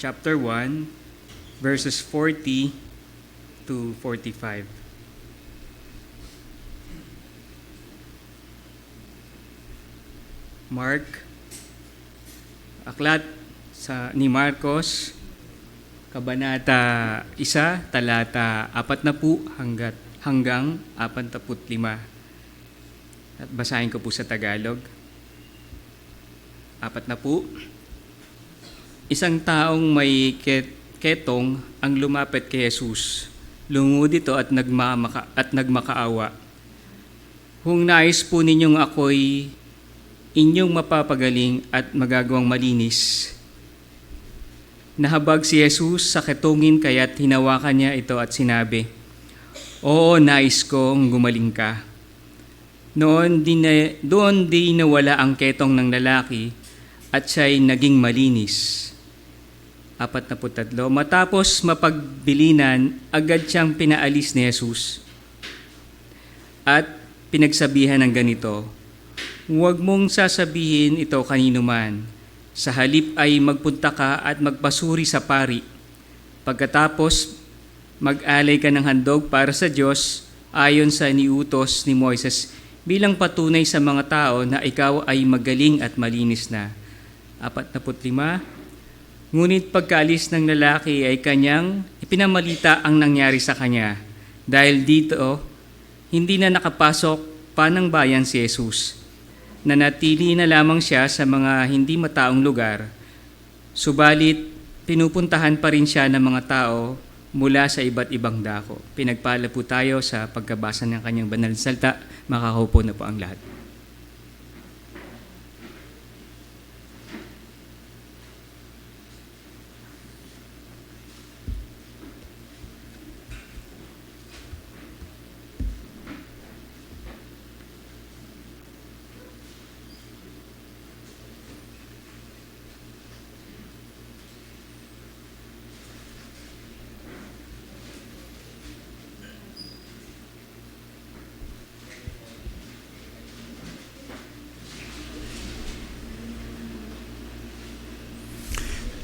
chapter 1, verses 40 to 45. Aklat ni Marcos, Kabanata 1, talata 40 hanggang 45. At basahin ko po sa Tagalog. 40. Isang taong may ketong ang lumapit kay Jesus. Lungod ito at nagmakaawa. Kung nais po ninyong ako'y inyong mapapagaling at magagawang malinis. Nahabag si Jesus sa ketongin kaya't hinawakan niya ito at sinabi, "Oo, nais kong gumaling ka." Doon di nawala ang ketong ng lalaki at siya'y naging malinis. 43. Matapos mapagbilinan, agad siyang pinaalis ni Jesus at pinagsabihan ng ganito, "Huwag mong sasabihin ito kanino man. Sa halip ay magpunta ka at magpasuri sa pari. Pagkatapos, mag-alay ka ng handog para sa Diyos ayon sa niutos ni Moises bilang patunay sa mga tao na ikaw ay magaling at malinis na." 45. Ngunit pagkaalis ng lalaki ay kanyang ipinamalita ang nangyari sa kanya. Dahil dito, hindi na nakapasok pa ng bayan si Jesus. Nanatili na lamang siya sa mga hindi mataong lugar. Subalit, pinupuntahan pa rin siya ng mga tao mula sa iba't ibang dako. Pinagpala po tayo sa pagkabasa ng kanyang banal na salita. Makakaupo na po ang lahat.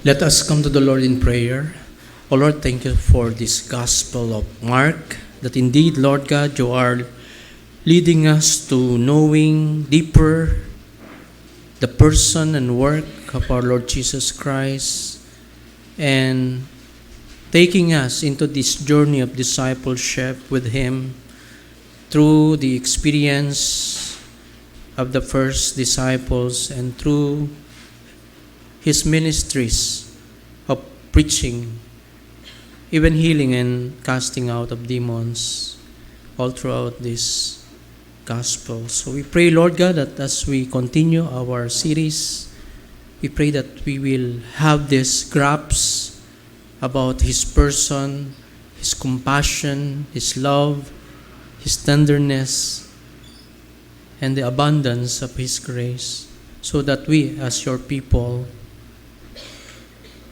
Let us come to the Lord in prayer. O Lord, thank you for this Gospel of Mark, that indeed, Lord God, you are leading us to knowing deeper the person and work of our Lord Jesus Christ, and taking us into this journey of discipleship with Him through the experience of the first disciples and through His ministries of preaching, even healing and casting out of demons, all throughout this gospel. So we pray, Lord God, that as we continue our series, we pray that we will have this grasp about His person, His compassion, His love, His tenderness, and the abundance of His grace, so that we, as your people,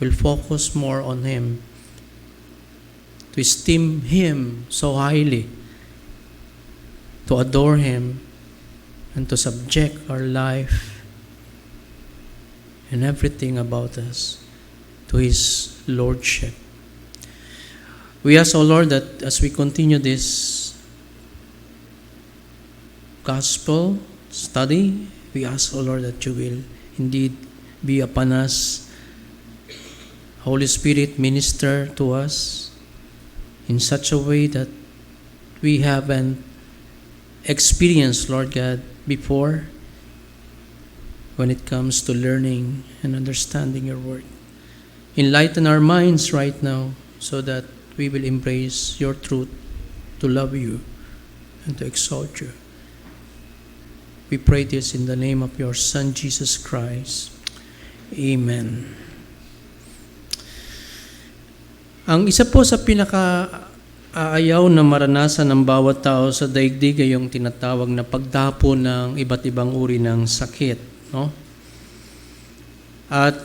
will focus more on Him, to esteem Him so highly, to adore Him, and to subject our life and everything about us to His Lordship. We ask, O Lord, that as we continue this gospel study, we ask, O Lord, that you will indeed be upon us. Holy Spirit, minister to us in such a way that we haven't experienced, Lord God, before when it comes to learning and understanding your word. Enlighten our minds right now so that we will embrace your truth, to love you and to exalt you. We pray this in the name of your Son, Jesus Christ. Amen. Ang isa po sa pinaka-aayaw na maranasan ng bawat tao sa daigdig ay yung tinatawag na pagdapo ng iba't ibang uri ng sakit, no? At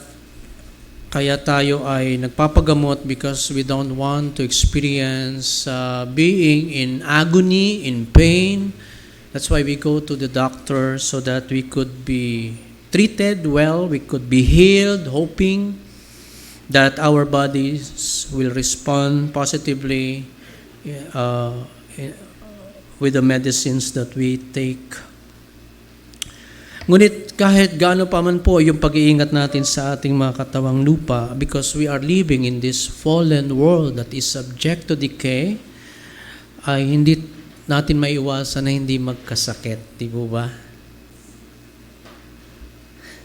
kaya tayo ay nagpapagamot because we don't want to experience being in agony, in pain. That's why we go to the doctor, so that we could be treated well, we could be healed, hoping that our bodies will respond positively uh, with the medicines that we take. Ngunit kahit gaano pa man po yung pag-iingat natin sa ating mga katawang lupa, because we are living in this fallen world that is subject to decay, ay hindi natin maiwasan na hindi magkasakit. Di po ba?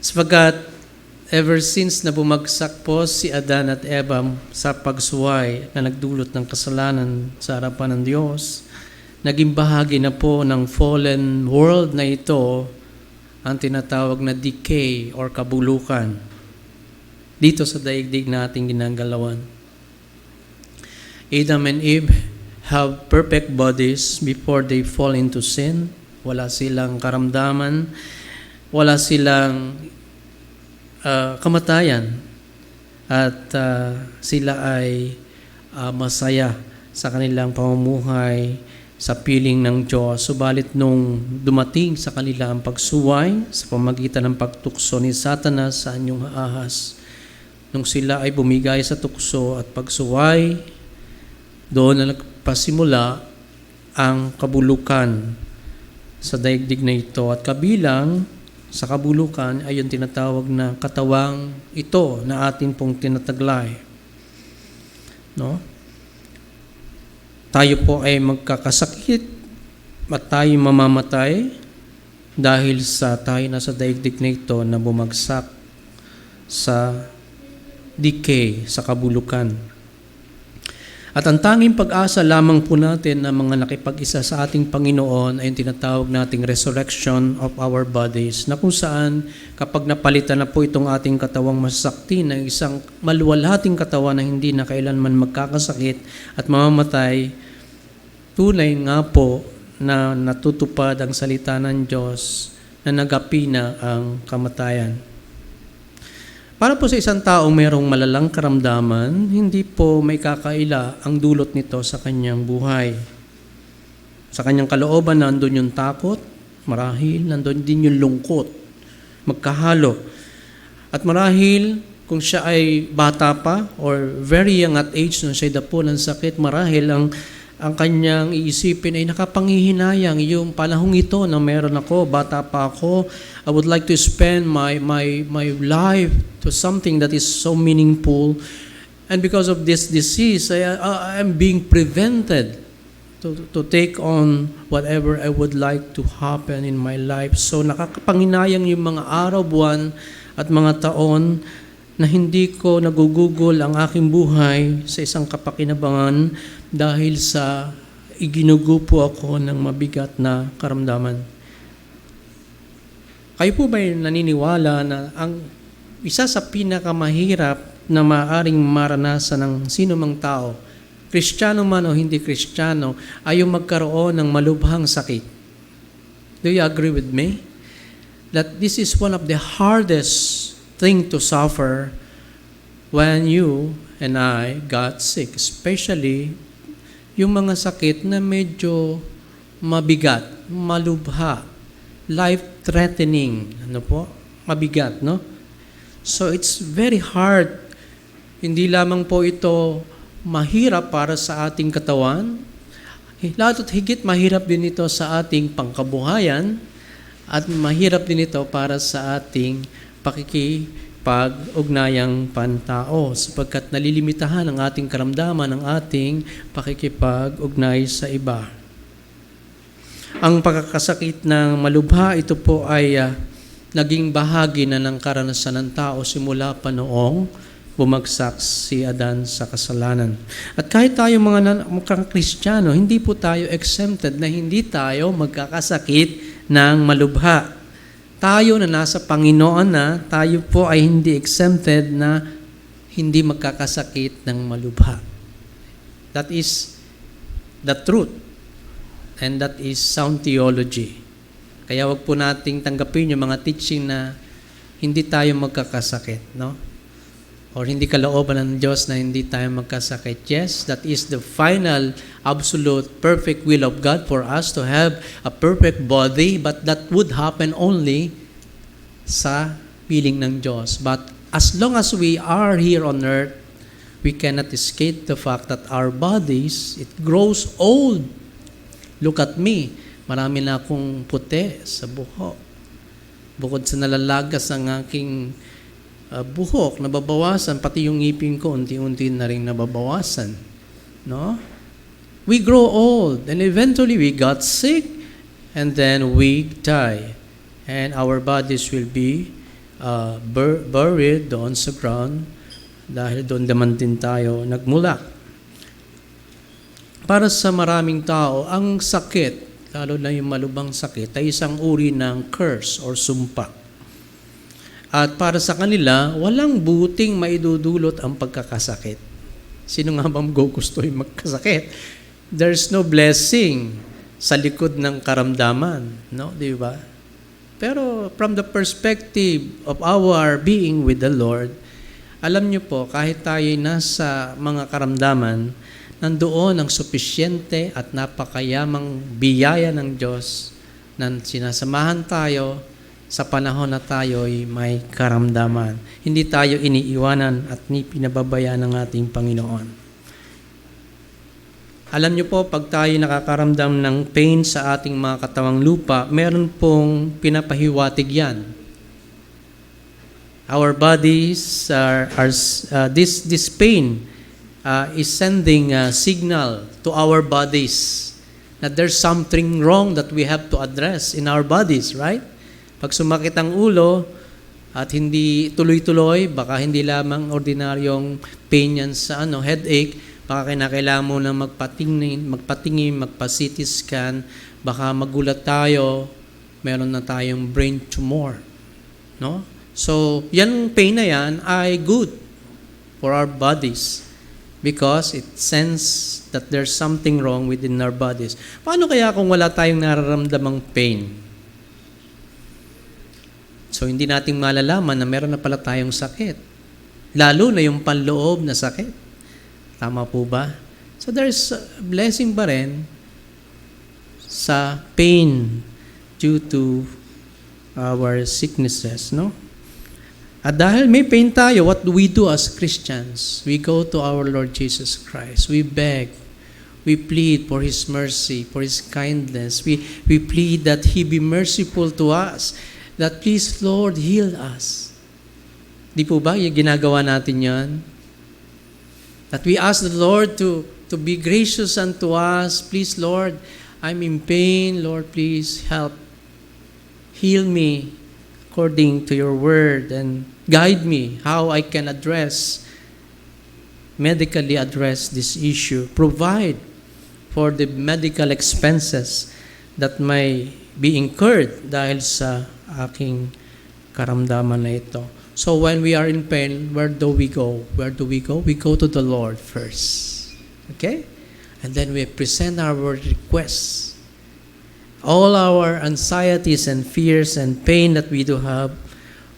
Sapagat ever since na bumagsak po si Adan at Eva sa pagsuway na nagdulot ng kasalanan sa harapan ng Diyos, naging bahagi na po ng fallen world na ito ang tinatawag na decay or kabulukan dito sa daigdig nating ginagalawan. Adam and Eve have perfect bodies before they fall into sin. Wala silang karamdaman, wala silang kamatayan, at sila ay masaya sa kanilang pamumuhay sa piling ng Diyos. Subalit nung dumating sa kanila ang pagsuway sa pamagitan ng pagtukso ni Satanas sa anyong ahas, nung sila ay bumigay sa tukso at pagsuway, doon na nagpasimula ang kabulukan sa daigdig na ito. At kabilang sa kabulukan ay yung tinatawag na katawang ito na atin pong tinataglay. No? Tayo po ay magkakasakit at tayo mamamatay dahil sa tayo na sa daigdig na ito na bumagsak sa decay, sa kabulukan. At ang tanging pag-asa lamang po natin na mga nakipag-isa sa ating Panginoon ay yung tinatawag nating resurrection of our bodies, na kung saan kapag napalitan na po itong ating katawang masakti ng isang maluwalhating katawan na hindi na kailanman magkakasakit at mamamatay, tunay nga po na natutupad ang salita ng Diyos na nagapi na ang kamatayan. Para po sa isang taong mayroong malalang karamdaman, hindi po may kakaila ang dulot nito sa kanyang buhay. Sa kanyang kalooban, nandun yung takot, marahil, nandun din yung lungkot, magkahalo. At marahil, kung siya ay bata pa or very young at age, nung siya'y dapo ng sakit, marahil ang kanyang iisipin ay nakapangihinayang yung panahong ito na meron ako, bata pa ako, I would like to spend my life to something that is so meaningful. And because of this disease, I am being prevented to take on whatever I would like to happen in my life. So nakakapanginayang yung mga araw, buwan at mga taon na hindi ko nagugugol ang aking buhay sa isang kapakinabangan dahil sa iginugupo ako ng mabigat na karamdaman. Kayo po ba'y naniniwala na ang isa sa pinakamahirap na maaaring maranasan ng sino mang tao, Kristiyano man o hindi Kristiyano, ay yung magkaroon ng malubhang sakit? Do you agree with me? That this is one of the hardest thing to suffer when you and I got sick, especially yung mga sakit na medyo mabigat, malubha, life-threatening, mabigat, no? So it's very hard. Hindi lamang po ito mahirap para sa ating katawan, lalo't higit mahirap din ito sa ating pangkabuhayan at mahirap din ito para sa ating pakikipag-ugnayang pantao sapagkat nalilimitahan ang ating karamdaman ng ating pakikipag-ugnay sa iba. Ang pagkakasakit ng malubha, ito po ay naging bahagi na ng karanasan ng tao simula pa noong bumagsak si Adan sa kasalanan. At kahit tayo mga Kristiyano, hindi po tayo exempted na hindi tayo magkakasakit ng malubha. Tayo na nasa Panginoon na, tayo po ay hindi exempted na hindi magkakasakit ng malubha. That is the truth. And that is sound theology. Kaya wag po nating tanggapin yung mga teaching na hindi tayo magkakasakit, no? Or hindi kalooban ng Diyos na hindi tayo magkasakit. Yes, that is the final, absolute, perfect will of God for us to have a perfect body, but that would happen only sa piling ng Diyos. But as long as we are here on earth, we cannot escape the fact that our bodies, it grows old. Look at me. Marami na akong puti sa buhok. Bukod sa nalalagas ang aking buhok, nababawasan, pati yung ngipin ko, unti-unti na rin nababawasan. No? We grow old, and eventually we got sick, and then we die. And our bodies will be buried doon sa ground, dahil doon naman din tayo nagmula. Para sa maraming tao, ang sakit, lalo na yung malubhang sakit, ay isang uri ng curse or sumpa. At para sa kanila, walang buting maidudulot ang pagkakasakit. Sino nga bang gusto yung magkasakit? There's no blessing sa likod ng karamdaman, no? Di ba? Pero from the perspective of our being with the Lord, alam niyo po, kahit tayo nasa mga karamdaman, nandoon ang supisyente at napakayamang biyaya ng Diyos na sinasamahan tayo sa panahon na tayo'y may karamdaman. Hindi tayo iniiwanan at pinababayaan ng ating Panginoon. Alam niyo po, pag tayo nakakaramdam ng pain sa ating mga katawang lupa, meron pong pinapahiwatig yan. Our bodies this pain is sending a signal to our bodies that there's something wrong that we have to address in our bodies, right? Pag sumakit ang ulo at hindi tuloy-tuloy, baka hindi lamang ordinaryong pain yan sa headache, baka kinakailangan mo na magpatingin, magpa-CT scan, baka magulat tayo, meron na tayong brain tumor, no? So, yan pain na yan ay good for our bodies, because it senses that there's something wrong within our bodies. Paano kaya kung wala tayong nararamdamang pain? So, hindi natin malalaman na meron na pala tayong sakit. Lalo na yung panloob na sakit. Tama po ba? So, there's a blessing pa rin sa pain due to our sicknesses, no? At dahil may pain tayo, what do we do as Christians? We go to our Lord Jesus Christ. We beg. We plead for His mercy, for His kindness. We plead that He be merciful to us. That please, Lord, heal us. Di po ba yung ginagawa natin yan? That we ask the Lord to be gracious unto us. Please, Lord, I'm in pain. Lord, please help. Heal me according to your word, and guide me how I can medically address this issue. Provide for the medical expenses that may be incurred dahil sa aking karamdaman na ito. So when we are in pain, where do we go? Where do we go? We go to the Lord first. Okay? And then we present our requests. All our anxieties and fears and pain that we do have,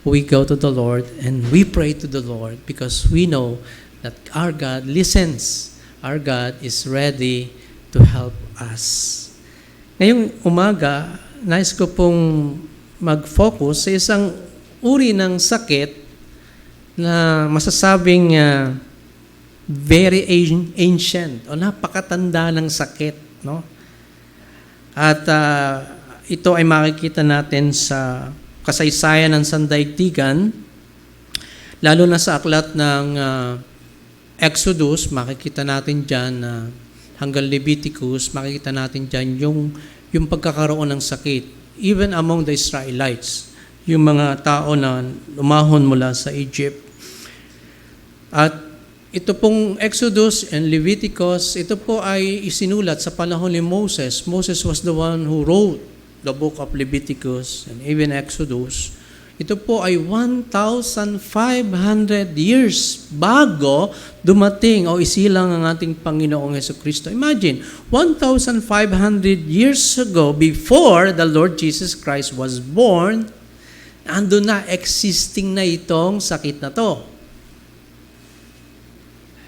we go to the Lord and we pray to the Lord, because we know that our God listens. Our God is ready to help us. Ngayong umaga, nais ko pong mag-focus sa isang uri ng sakit na masasabing very ancient o napakatanda ng sakit, no? At ito ay makikita natin sa kasaysayan ng sandaigdigan, lalo na sa aklat ng Exodus, makikita natin dyan hanggang Leviticus, makikita natin dyan yung pagkakaroon ng sakit, even among the Israelites, yung mga tao na umahon mula sa Egypt. At ito pong Exodus and Leviticus, ito po ay isinulat sa panahon ni Moses. Moses was the one who wrote the book of Leviticus and even Exodus. Ito po ay 1,500 years bago dumating o isilang ang ating Panginoong Jesucristo. Imagine, 1,500 years ago, before the Lord Jesus Christ was born, ando na, existing na itong sakit na to.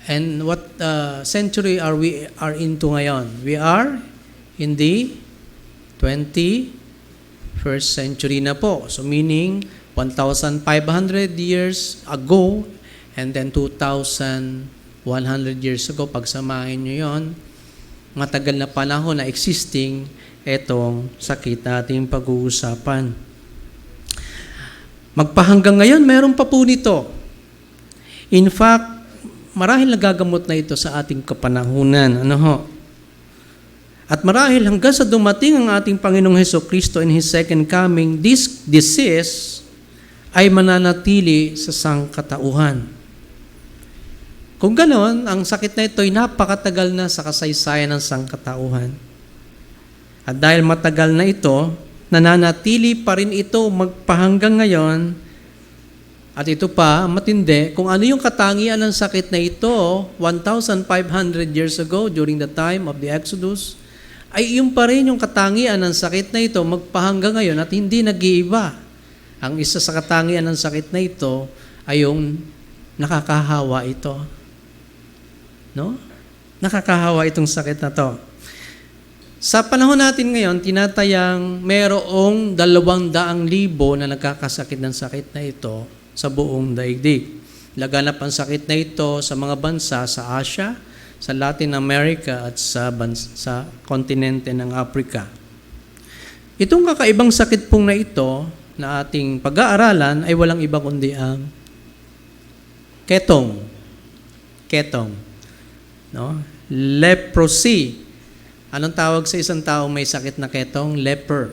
And what century are into ngayon? We are in the 21st century na po. So meaning, 1,500 years ago, and then 2,100 years ago, pagsamahin nyo yon, matagal na panahon na existing etong sakit na ating pag-uusapan. Magpahanggang ngayon, meron pa po nito. In fact, marahil nagagamot na ito sa ating kapanahunan. Ano ho? At marahil hanggang sa dumating ang ating Panginoong Hesukristo in His second coming, this disease ay mananatili sa sangkatauhan. Kung ganon, ang sakit na ito ay napakatagal na sa kasaysayan ng sangkatauhan. At dahil matagal na ito, nananatili pa rin ito magpahanggang ngayon. At ito pa, matindi, kung ano yung katangian ng sakit na ito 1,500 years ago during the time of the Exodus, ay yung pa rin yung katangian ng sakit na ito magpahanggang ngayon at hindi nag-iiba. Ang isa sa katangian ng sakit na ito ay yung nakakahawa ito. No? Nakakahawa itong sakit na to. Sa panahon natin ngayon, tinatayang mayroong 200,000 na nagkakasakit ng sakit na ito sa buong daigdig. Laganap ang sakit na ito sa mga bansa sa Asia, sa Latin America at sa kontinente ng Africa. Itong kakaibang sakit pong na ito na ating pag-aaralan ay walang iba kundi ang ketong. Ketong. No? Leprosy. Anong tawag sa isang tao may sakit na ketong? Leper.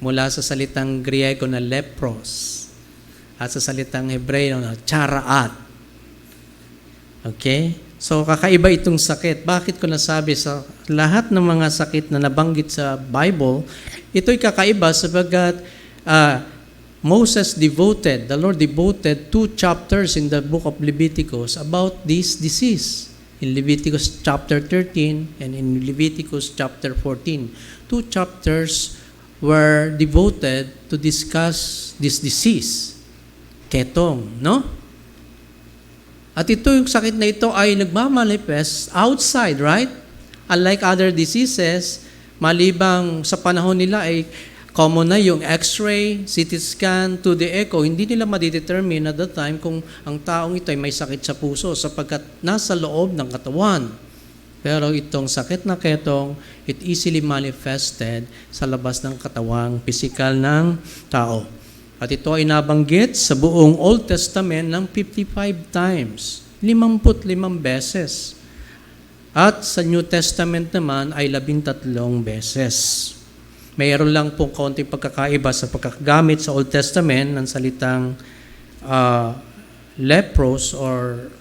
Mula sa salitang Griego na lepros. At sa salitang Hebreo na charaat. Okay? So, kakaiba itong sakit. Bakit ko nasabi sa lahat ng mga sakit na nabanggit sa Bible, ito'y kakaiba sapagkat the Lord devoted 2 chapters in the book of Leviticus about this disease. In Leviticus chapter 13 and in Leviticus chapter 14. 2 chapters were devoted to discuss this disease. Ketong, no? At ito yung sakit na ito ay nagmamanifest outside, right? Unlike other diseases, malibang sa panahon nila ay common na yung X-ray, CT scan, 2D echo, hindi nila ma-determine at that time kung ang taong ito ay may sakit sa puso sapagkat nasa loob ng katawan. Pero itong sakit na ketong, it easily manifested sa labas ng katawang pisikal ng tao. At ito ay nabanggit sa buong Old Testament ng 55 times, 55 beses. At sa New Testament naman ay 13 beses. Mayroon lang pong konting pagkakaiba sa pagkagamit sa Old Testament ng salitang lepros or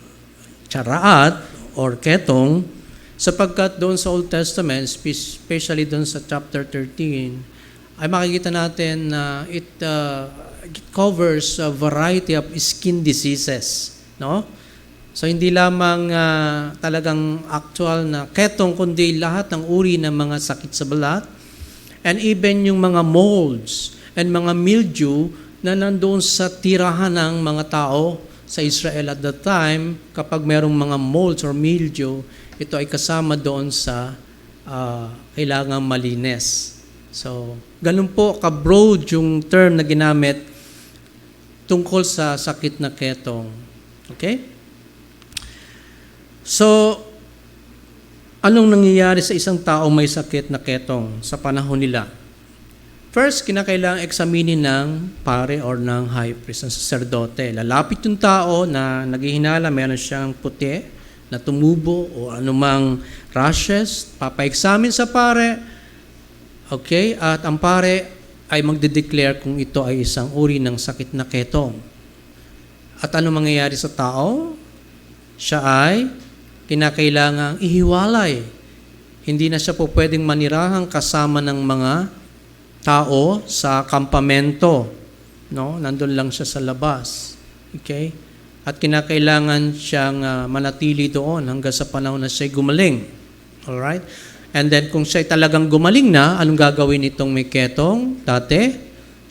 charaat or ketong sapagkat doon sa Old Testament, especially doon sa chapter 13, ay makikita natin na it covers a variety of skin diseases. No? So hindi lamang talagang actual na ketong kundi lahat ng uri ng mga sakit sa balat. And even yung mga molds and mga mildew na nandoon sa tirahan ng mga tao sa Israel at that time, kapag merong mga molds or mildew, ito ay kasama doon sa kailangang malinis. So, ganun po ka-broad yung term na ginamit tungkol sa sakit na ketong. Okay? So, anong nangyayari sa isang tao may sakit na ketong sa panahon nila? First, kinakailangan examinin ng pare or ng high priest, ng sacerdote. Lalapit yung tao na naghihinala, meron siyang puti na tumubo o anumang rashes, papa-examine sa pare, okay, at ang pare ay magde-declare kung ito ay isang uri ng sakit na ketong. At ano mangyayari sa tao? Siya ay kinakailangang ihiwalay. Hindi na siya po pwedeng manirahang kasama ng mga tao sa kampamento. No? Nandun lang siya sa labas. Okay? At kinakailangan siyang manatili doon hanggang sa panahon na siya'y gumaling. Alright? And then kung siya'y talagang gumaling na, anong gagawin itong may ketong? Dati,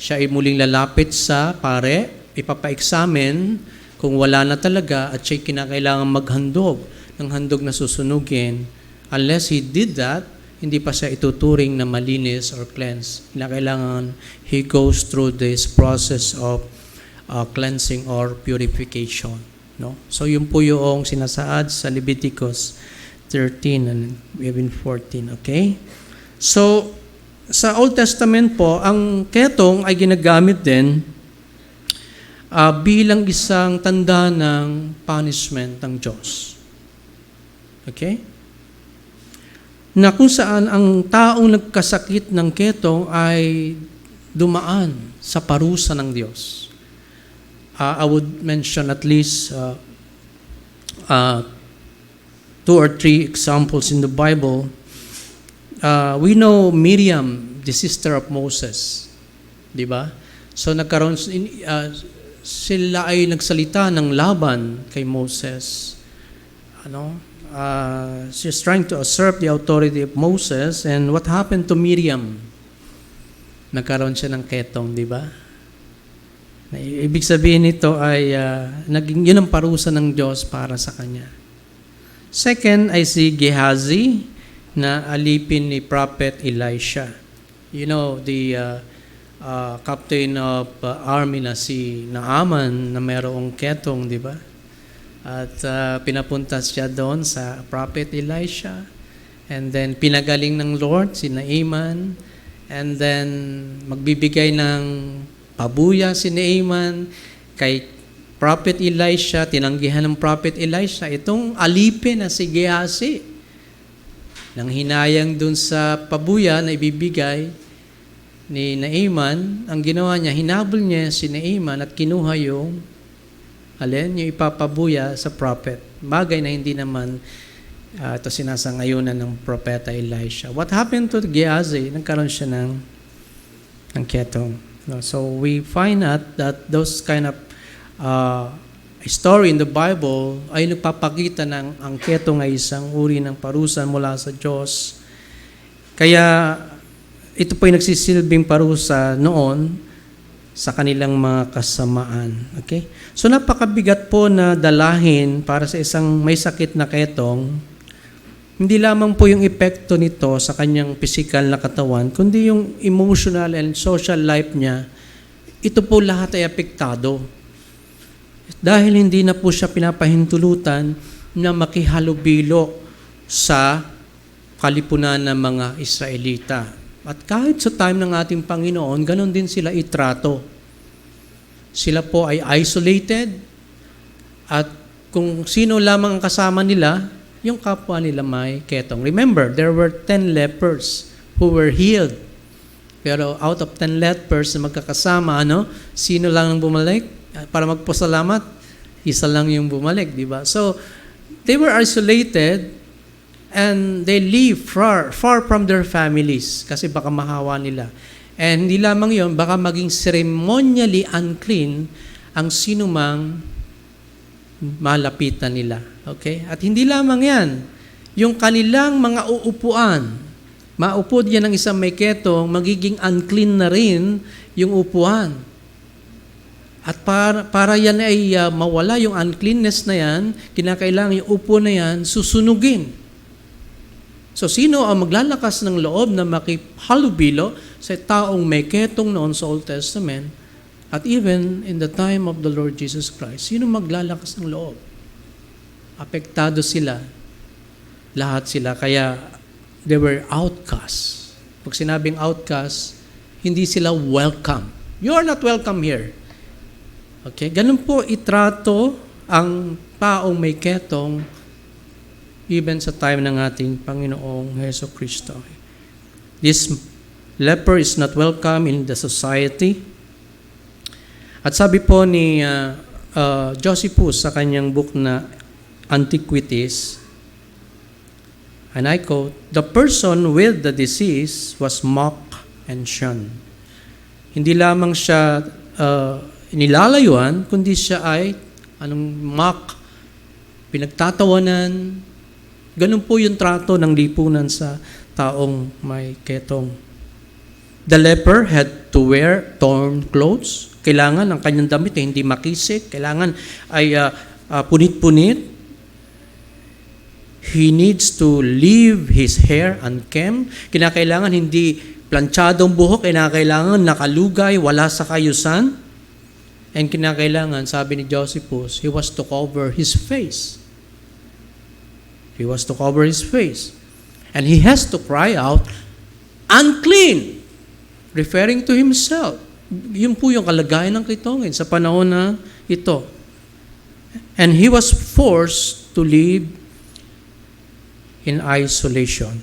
siya ay muling lalapit sa pare, ipapa-examine kung wala na talaga at siya'y kinakailangan maghandog ng handog na susunugin. Unless he did that, hindi pa siya ituturing na malinis or cleanse. Kailangan he goes through this process of cleansing or purification. No? So yun po yung sinasaad sa Leviticus 13 and even 14. Okay? So, sa Old Testament po, ang ketong ay ginagamit din bilang isang tanda ng punishment ng Diyos. Okay? Na kung saan ang taong nagkasakit ng ketong ay dumaan sa parusa ng Diyos. I would mention at least 2 or 3 examples in the Bible. We know Miriam, the sister of Moses. Di ba? So nagkaroon, sila ay nagsalita ng laban kay Moses. She's trying to usurp the authority of Moses. And what happened to Miriam? Nagkaroon siya ng ketong, di ba? Ibig sabihin nito ay yun ang parusa ng Diyos para sa kanya. Second ay si Gehazi na alipin ni Prophet Elisha. You know, the captain of army na si Naaman na mayroong ketong, di ba? At pinapunta siya doon sa Prophet Elisha. And then pinagaling ng Lord si Naaman. And then magbibigay ng pabuya si Naaman kay Prophet Elisha, tinanggihan ng Prophet Elisha itong alipin na si Gehazi. Nang hinayang dun sa pabuya na ibibigay ni Naaman, ang ginawa niya, hinabol niya si Naaman at kinuha yung ipapabuya sa prophet. Bagay na hindi naman ito sinasangayunan ng propeta Elisha. What happened to Gehazi? Nagkaroon siya ng ketong. So we find out that those kind of story in the Bible ay nagpapakita ng ang ketong ay isang uri ng parusa mula sa Diyos. Kaya ito po ay nagsisilbing parusa noon sa kanilang mga kasamaan. Okay? So napakabigat po na dalahin para sa isang may sakit na ketong. Hindi lamang po yung epekto nito sa kanyang physical na katawan, kundi yung emotional and social life niya, ito po lahat ay apektado. Dahil hindi na po siya pinapahintulutan na makihalubilo sa kalipunan ng mga Israelita. At kahit sa time ng ating Panginoon, ganon din sila itrato. Sila po ay isolated at kung sino lamang ang kasama nila, yung kapwa nila may ketong. Remember, there were 10 lepers who were healed. Pero out of 10 lepers na magkakasama, sino lang ang bumalik? Para magpasalamat, isa lang yung bumalik, di ba? So, they were isolated and they live far from their families kasi baka mahawa nila. And hindi lamang yon, baka maging ceremonially unclean ang sinumang malapitan nila. Okay? At hindi lamang yan. Yung kanilang mga uupuan, maupo yan ng isang may ketong, magiging unclean na rin yung upuan. At para yan ay mawala yung uncleanness na yan, kinakailangan yung upo na yan susunugin. So sino ang maglalakas ng loob na makihalubilo sa taong may ketong noon sa Old Testament at even in the time of the Lord Jesus Christ? Sino maglalakas ng loob? Apektado sila. Lahat sila. Kaya they were outcasts. Pag sinabing outcast, hindi sila welcome. You are not welcome here. Okay? Ganun po itrato ang taong may ketong even sa time ng ating Panginoong Hesus Kristo. This leper is not welcome in the society. At sabi po ni Josephus sa kanyang book na Antiquities, and I quote, "The person with the disease was mocked and shunned." Hindi lamang siya nilalayuan, kundi siya ay mock, pinagtatawanan. Ganun po yung trato ng lipunan sa taong may ketong. The leper had to wear torn clothes. Kailangan ang kanyang damit ay hindi makisik. Kailangan ay punit-punit. He needs to leave his hair unkempt. Kinakailangan hindi planchadong buhok, kinakailangan nakalugay, wala sa kayusan. And kinakailangan, sabi ni Josephus, he was to cover his face. He was to cover his face. And he has to cry out, unclean, referring to himself. Yun po yung kalagayan ng Ketongin sa panahon na ito. And he was forced to live in isolation.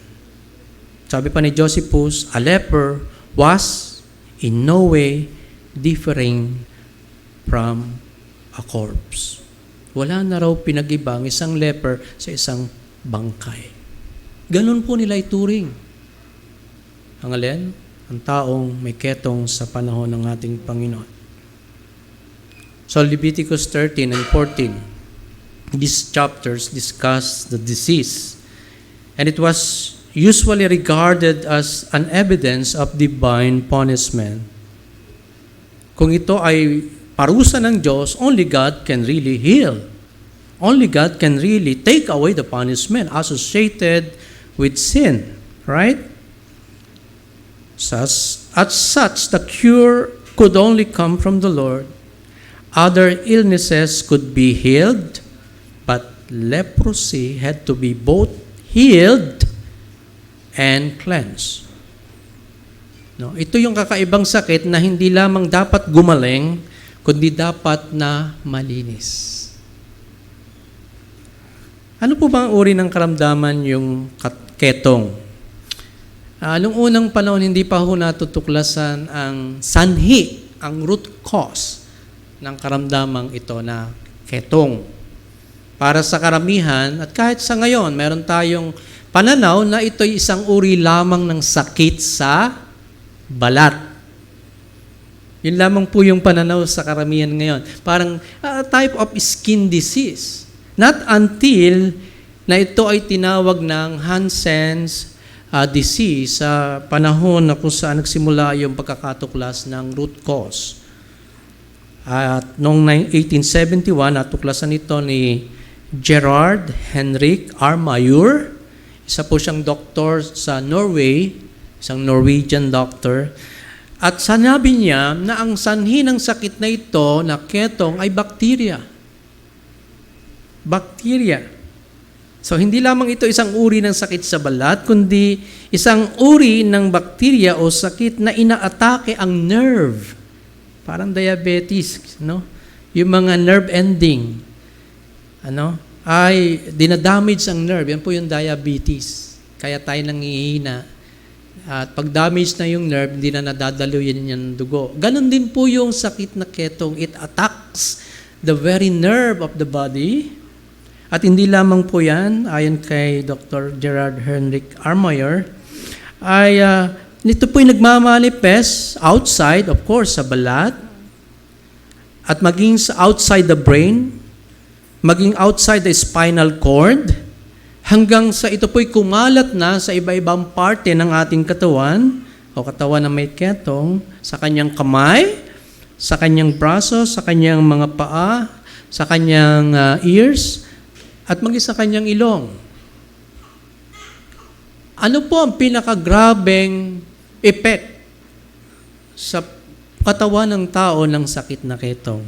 Sabi pa ni Josephus, a leper was in no way differing from a corpse. Wala na raw pinag-iba ang isang leper sa isang bangkay. Ganun po nila ituring. Ang alin? Ang taong may ketong sa panahon ng ating Panginoon. So Leviticus 13 and 14, these chapters discuss the disease. And it was usually regarded as an evidence of divine punishment. Kung ito ay parusa ng Diyos, only God can really heal. Only God can really take away the punishment associated with sin. Right? As such, the cure could only come from the Lord. Other illnesses could be healed, but leprosy had to be both healed and cleansed. No, ito yung kakaibang sakit na hindi lamang dapat gumaling, kundi dapat na malinis. Ano po ba ang uri ng karamdaman yung ketong? Nung unang panahon, hindi pa ho natutuklasan ang sanhi, ang root cause ng karamdamang ito na ketong. Para sa karamihan, at kahit sa ngayon, meron tayong pananaw na ito'y isang uri lamang ng sakit sa balat. Yun lamang po yung pananaw sa karamihan ngayon. Parang type of skin disease. Not until na ito ay tinawag ng Hansen's disease sa panahon na kung saan nagsimula yung pagkakatuklas ng root cause. At noong 1871, natuklasan ito ni Gerard Henrik Armayur. Isa po siyang doktor sa Norway, isang Norwegian doctor. At sanabi niya na ang sanhi ng sakit na ito, na ketong, ay bakterya. Bakterya. So, hindi lamang ito isang uri ng sakit sa balat, kundi isang uri ng bakterya o sakit na inaatake ang nerve. Parang diabetes, no? Yung mga nerve ending, ay dinadamage ang nerve. Yan po yung diabetes. Kaya tayo nangihina. At pag damage na yung nerve, hindi na nadadalo yan yung dugo. Ganon din po yung sakit na ketong. It attacks the very nerve of the body. At hindi lamang po yan, ayon kay Dr. Gerard Henrik Armayur, ay nito po'y nagmamanifest outside, of course, sa balat, at maging sa outside the brain, maging outside the spinal cord, hanggang sa ito po'y kumalat na sa iba-ibang parte ng ating katawan, o katawan na may ketong, sa kanyang kamay, sa kanyang braso, sa kanyang mga paa, sa kanyang ears, at maging sa kanyang ilong. Ano po ang pinakagrabeng effect sa katawan ng tao ng sakit na ketong?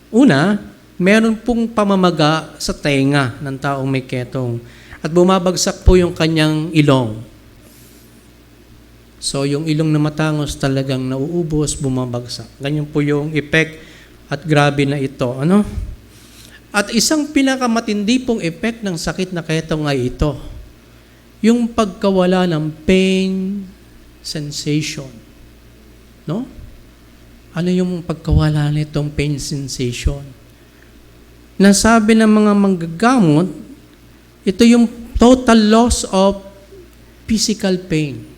Una, meron pong pamamaga sa tenga ng taong may ketong at bumabagsak po yung kanyang ilong. So, yung ilong na matangos talagang nauubos, bumabagsak. Ganyan po yung effect at grabe na ito. At isang pinakamatindi pong effect ng sakit na ketong ay ito. Yung pagkawala ng pain sensation. No? Ano yung pagkawala nitong pain sensation? Nasabi ng mga manggagamot, ito yung total loss of physical pain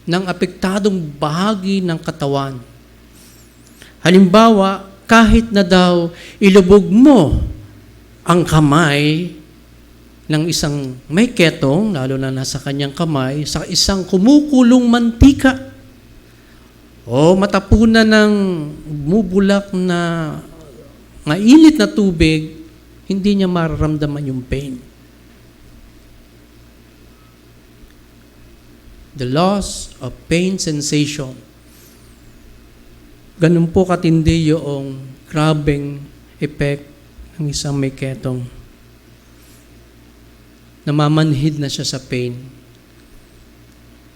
ng apektadong bahagi ng katawan. Halimbawa, kahit na daw ilubog mo ang kamay ng isang may ketong, lalo na nasa kanyang kamay, sa isang kumukulong mantika, o matapunan ng mubulak na mainit na tubig, hindi niya mararamdaman yung pain. The loss of pain sensation. Ganun po katindi yung grabing effect ng isang may ketong. Namamanhid na siya sa pain.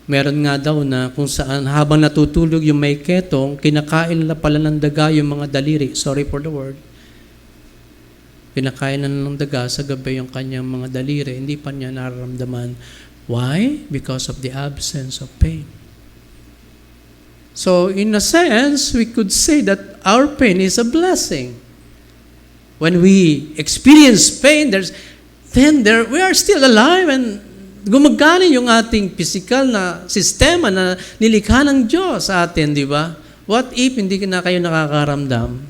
Meron nga daw na kung saan habang natutulog yung may ketong, kinakain na pala ng daga yung mga daliri. Sorry for the word. Pinakain na ng daga sa gabi yung kanyang mga daliri. Hindi pa niya nararamdaman. Why? Because of the absence of pain. So, in a sense, we could say that our pain is a blessing. When we experience pain, we are still alive and gumagana yung ating physical na sistema na nilikha ng Diyos sa atin, di ba? What if hindi na kayo nakakaramdam?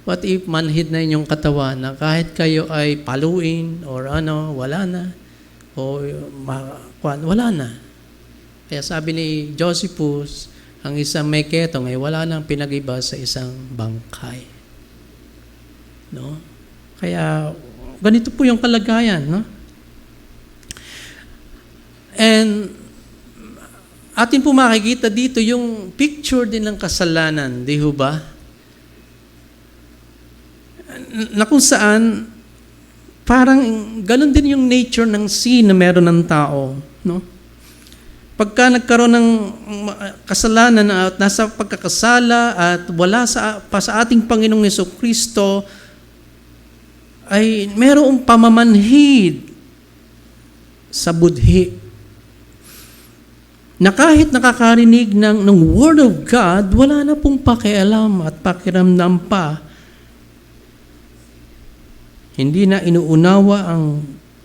What if manhid na inyong katawan na kahit kayo ay paluin or wala na? O wala na. Kaya sabi ni Josephus, ang isang may ketong ay wala nang pinag-iba sa isang bangkay. No? Kaya ganito po yung kalagayan, no? And atin po makikita dito yung picture din ng kasalanan, di ho ba? Na kung saan parang ganun din yung nature ng sin na meron ng tao, no? Pagka nagkaroon ng kasalanan at nasa pagkakasala at wala pa sa ating Panginoong Jesucristo, ay merong pamamanhid sa budhi na kahit nakakarinig ng Word of God, wala na pong pakialam at pakiramdam pa. Hindi na inuunawa ang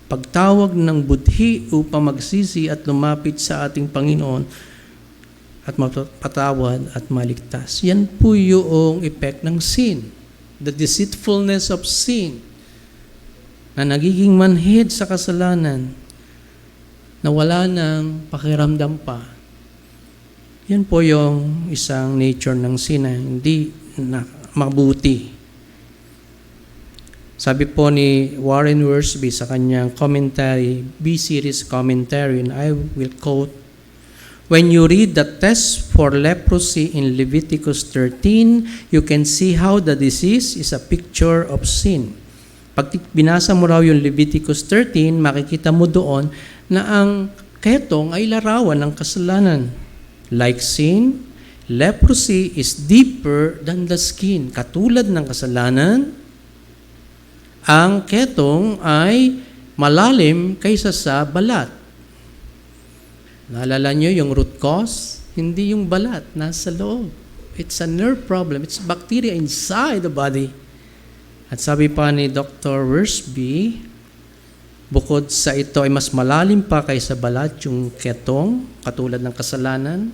pagtawag ng budhi upang magsisi at lumapit sa ating Panginoon at mapatawad at maligtas. Yan po yung effect ng sin. The deceitfulness of sin na nagiging manhid sa kasalanan na wala nang pakiramdam pa. Yan po yung isang nature ng sin na hindi na mabuti. Sabi po ni Warren Wiersbe sa kanyang commentary, B-series commentary, and I will quote, "When you read the test for leprosy in Leviticus 13, you can see how the disease is a picture of sin." Pag binasa mo raw yung Leviticus 13, makikita mo doon na ang ketong ay larawan ng kasalanan. Like sin, leprosy is deeper than the skin. Katulad ng kasalanan, ang ketong ay malalim kaysa sa balat. Naalala nyo yung root cause? Hindi yung balat, nasa loob. It's a nerve problem. It's bacteria inside the body. At sabi pa ni Dr. Wiersbe, bukod sa ito ay mas malalim pa kaysa balat yung ketong, katulad ng kasalanan.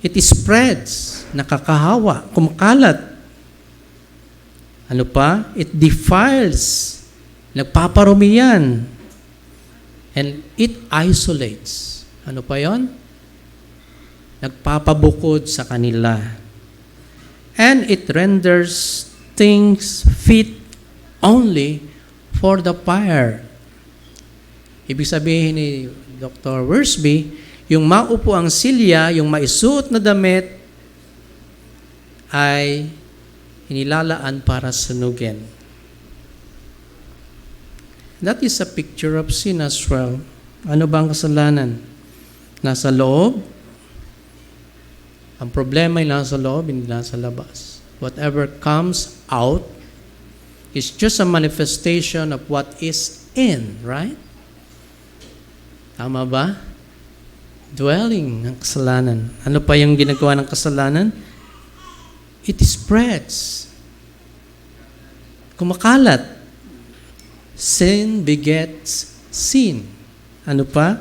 It spreads, nakakahawa, kumakalat. Ano pa? It defiles. Nagpaparumi yan. And it isolates. Ano pa yon? Nagpapabukod sa kanila. And it renders things fit only for the fire. Ibig sabihin ni Dr. Wiersbe, yung maupo ang silya, yung maisuot na damit, ay inilalaan para sunugin. That is a picture of sin as well. Ano ba ang kasalanan? Nasa loob. Ang problema ay nasa loob, hindi nasa labas. Whatever comes out is just a manifestation of what is in, right? Tama ba? Dwelling ng kasalanan. Ano pa yung ginagawa ng kasalanan? It spreads. Kumakalat. Sin begets sin. Ano pa?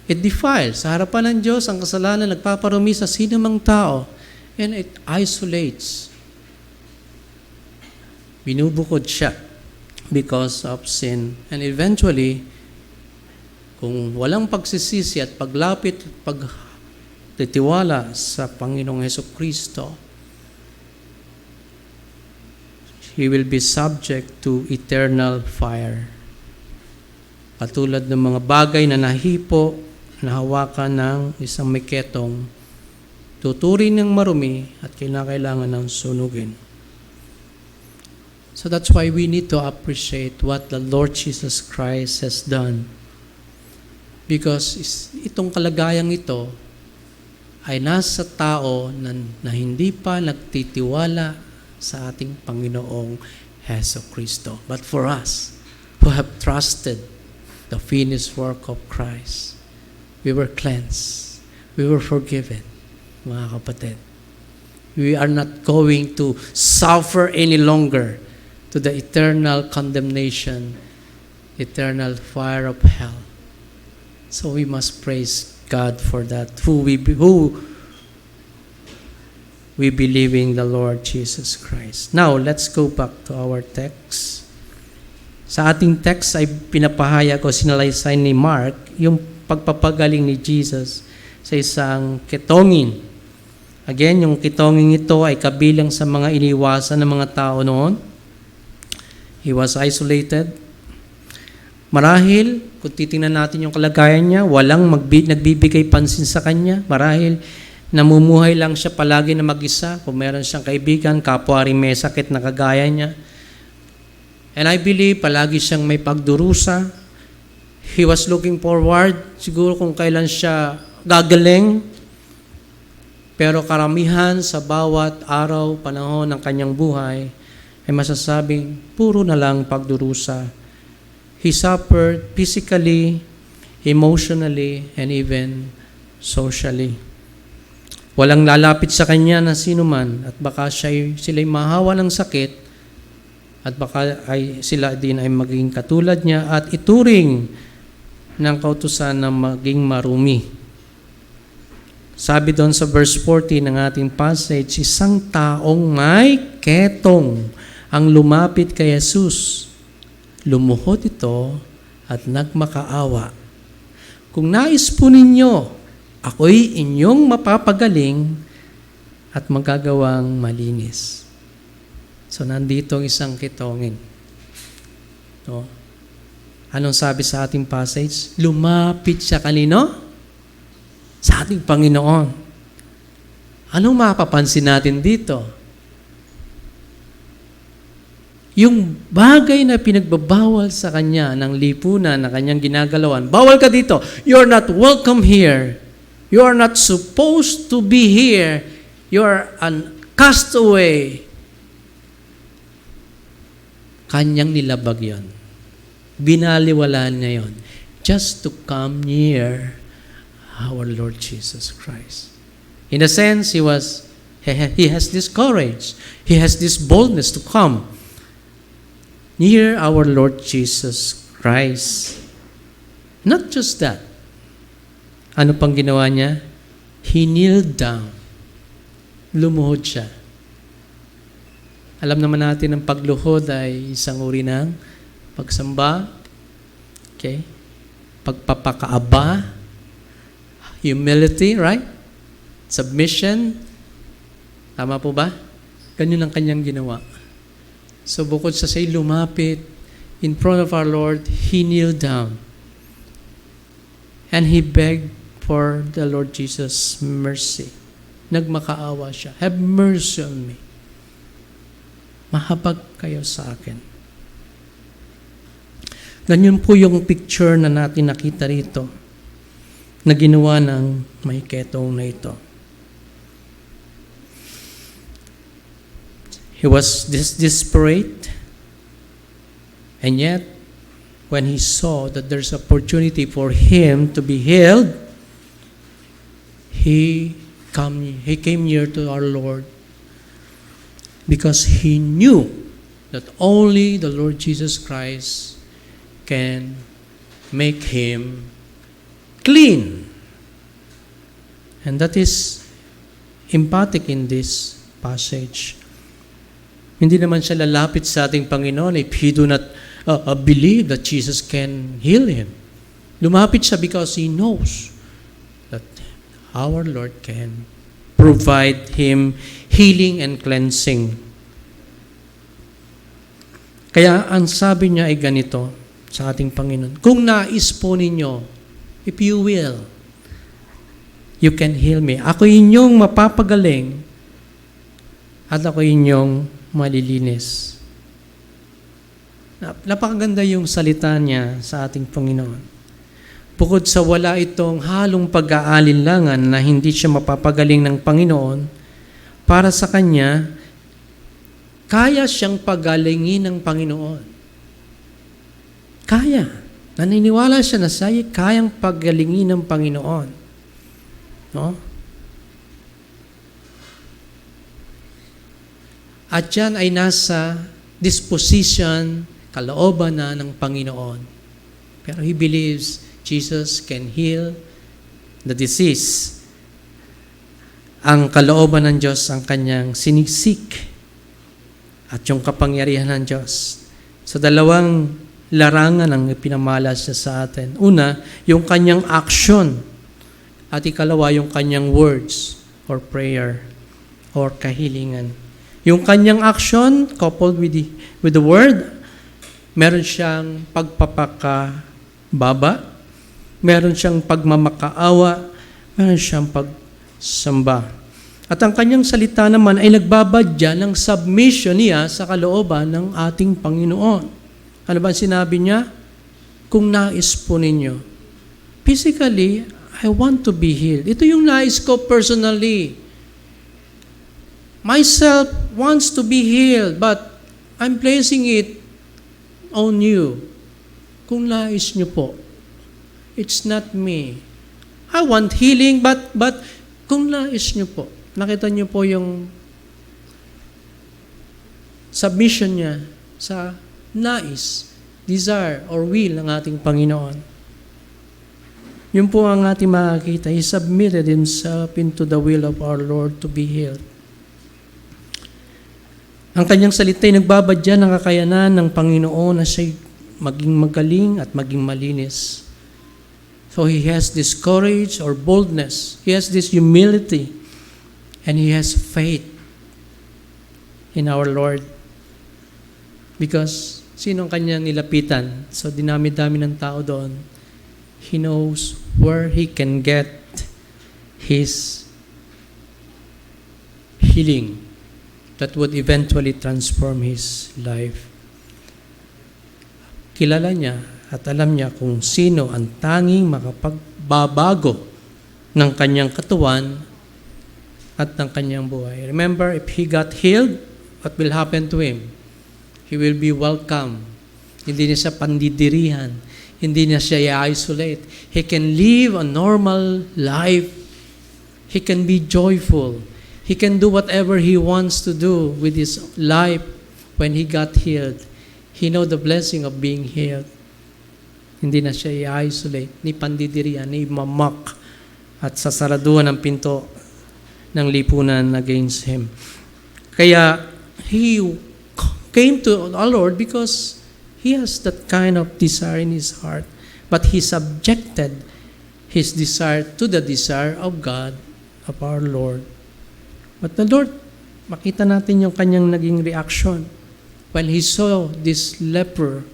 It defiles. Sa harapan ng Diyos, ang kasalanan nagpaparumi sa sinumang tao. And it isolates. Binubukod siya because of sin. And eventually, kung walang pagsisisi at paglapit, pagtitiwala sa Panginoong Hesukristo, he will be subject to eternal fire. Katulad ng mga bagay na nahipo, nahawakan ng isang may ketong, tuturin ng marumi at kailangan ng sunugin. So that's why we need to appreciate what the Lord Jesus Christ has done. Because itong kalagayang ito ay nasa tao na hindi pa nagtitiwala sa ating Panginoong Heso Kristo. But for us who have trusted the finished work of Christ, we were cleansed. We were forgiven, mga kapatid. We are not going to suffer any longer to the eternal condemnation, eternal fire of hell. So we must praise God for that. Who we believe in the Lord Jesus Christ. Now, let's go back to our text. Sa ating text ay pinapahaya ko, sinalaysay ni Mark, yung pagpapagaling ni Jesus sa isang ketongin. Again, yung ketongin ito ay kabilang sa mga iniwasan ng mga tao noon. He was isolated. Marahil, kung titingnan natin yung kalagayan niya, walang nagbibigay pansin sa kanya. Marahil, namumuhay lang siya palagi na mag-isa. Kung meron siyang kaibigan, kapwa rin may sakit na kagaya niya. And I believe, palagi siyang may pagdurusa. He was looking forward, siguro kung kailan siya gagaling. Pero karamihan sa bawat araw, panahon ng kanyang buhay, ay masasabing puro na lang pagdurusa. He suffered physically, emotionally, and even socially. Walang lalapit sa kanya na sino man at baka sila'y mahawa ng sakit at baka sila din ay maging katulad niya at ituring ng kautusan na maging marumi. Sabi doon sa verse 40 ng ating passage, isang taong may ketong ang lumapit kay Jesus. Lumuhod ito at nagmakaawa. Kung nais po ninyo, ako'y inyong mapapagaling at magagawang malinis. So, nandito ang isang ketongin. No? Anong sabi sa ating passage? Lumapit siya kanino? Sa ating Panginoon. Anong mapapansin natin dito? Yung bagay na pinagbabawal sa kanya ng lipunan na kanyang ginagalawan, bawal ka dito. You're not welcome here. You are not supposed to be here. You're an castaway. Kanyang nilabag yon. Binaliwalaan niya yon. Just to come near our Lord Jesus Christ. In a sense, he has this courage. He has this boldness to come near our Lord Jesus Christ. Not just that. Ano pang ginawa niya? He kneeled down. Lumuhod siya. Alam naman natin ang pagluhod ay isang uri ng pagsamba, okay? Pagpapakaaba, humility, right? Submission. Tama po ba? Ganyan ang kanyang ginawa. So bukod sa say lumapit in front of our Lord, he kneeled down. And he begged for the Lord Jesus' mercy. Nagmakaawa siya. Have mercy on me. Mahabag kayo sa akin. Ganyan po yung picture na natin nakita rito na ginawa ng may ketong na ito. He was desperate, and yet, when he saw that there's opportunity for him to be healed, he came near to our Lord because he knew that only the Lord Jesus Christ can make him clean. And that is emphatic in this passage. Hindi naman siya lalapit sa ating Panginoon if he do not believe that Jesus can heal him. Lumapit siya because he knows that our Lord can provide him healing and cleansing. Kaya ang sabi niya ay ganito sa ating Panginoon, kung nais po ninyo, if you will, you can heal me. Ako inyong mapapagaling at ako inyong malilinis. Napakaganda yung salita niya sa ating Panginoon. Bukod sa wala itong halong pag-aalinlangan na hindi siya mapapagaling ng Panginoon, para sa Kanya, kaya siyang pagalingin ng Panginoon. Kaya. Naniniwala siya na siya kayang pagalingin ng Panginoon. No? At yan ay nasa disposition, kalooban na ng Panginoon. Pero he believes Jesus can heal the disease. Ang kalooban ng Diyos ang kanyang sinisik at yung kapangyarihan ng Diyos. So dalawang larangan ang ipinamalas niya sa atin. Una, yung kanyang action. At ikalawa, yung kanyang words or prayer or kahilingan. Yung kanyang action coupled with the word, meron siyang pagpapakababa, meron siyang pagmamakaawa, meron siyang pagsamba. At ang kanyang salita naman ay nagbabadya ng submission niya sa kalooban ng ating Panginoon. Ano ba sinabi niya? Kung nais po ninyo. Physically, I want to be healed. Ito yung nais ko personally. Myself wants to be healed, but I'm placing it on you. Kung nais niyo po. It's not me. I want healing, but kung nais niyo po. Nakita niyo po yung submission niya sa nais, desire, or will ng ating Panginoon. Yun po ang ating makikita. He submitted himself into the will of our Lord to be healed. Ang kanyang salita ay nagbabadya ng kakayanan ng Panginoon na siya maging magaling at maging malinis. So he has this courage or boldness. He has this humility. And he has faith in our Lord. Because sino ang kanyang nilapitan? So dinami-dami ng tao doon. He knows where he can get his healing that would eventually transform his life. Kilala niya at alam niya kung sino ang tanging makapagbabago ng kanyang katawan at ng kanyang buhay. Remember, if he got healed, what will happen to him? He will be welcome. Hindi niya siya pandidirihan. Hindi niya siya i-isolate. He can live a normal life. He can be joyful. He can do whatever he wants to do with his life when he got healed. He know the blessing of being healed. Hindi na siya i-isolate, ni pandidirihan, ni mamak at sasaraduhan ng pinto ng lipunan against him. Kaya he came to our Lord because he has that kind of desire in his heart. But he subjected his desire to the desire of God, of our Lord. But the Lord, makita natin yung kanyang naging reaction when he saw this leper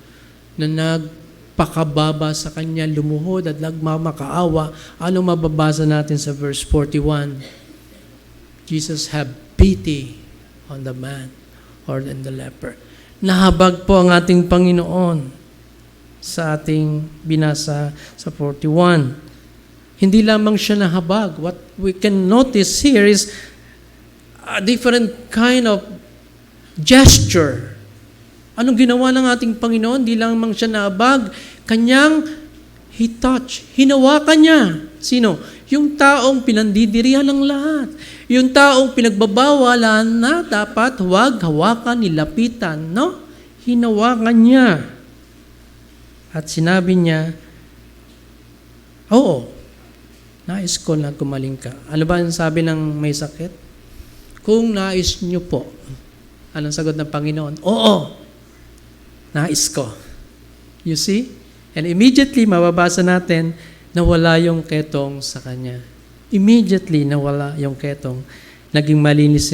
na nagpakababa sa kanya, lumuhod at nagmamakaawa. Ano mababasa natin sa verse 41? Jesus had pity on the man or on the leper. Nahabag po ang ating Panginoon sa ating binasa sa 41. Hindi lamang siya nahabag. What we can notice here is a different kind of gesture. Anong ginawa ng ating Panginoon? Hindi lamang siya nahabag. He touched. Hinawakan niya. Sino? Yung taong pinandidirihan ng lahat. Yung taong pinagbabawalan na dapat huwag hawakan, nilapitan, no? Hinawakan niya. At sinabi niya, oo, nais ko na gumaling ka. Ano ba ang sabi ng may sakit? Kung nais niyo po. Anong sagot ng Panginoon? Oo, nais ko. You see? And immediately, mababasa natin, nawala yung ketong sa kanya. Immediately, nawala yung ketong. Naging malinis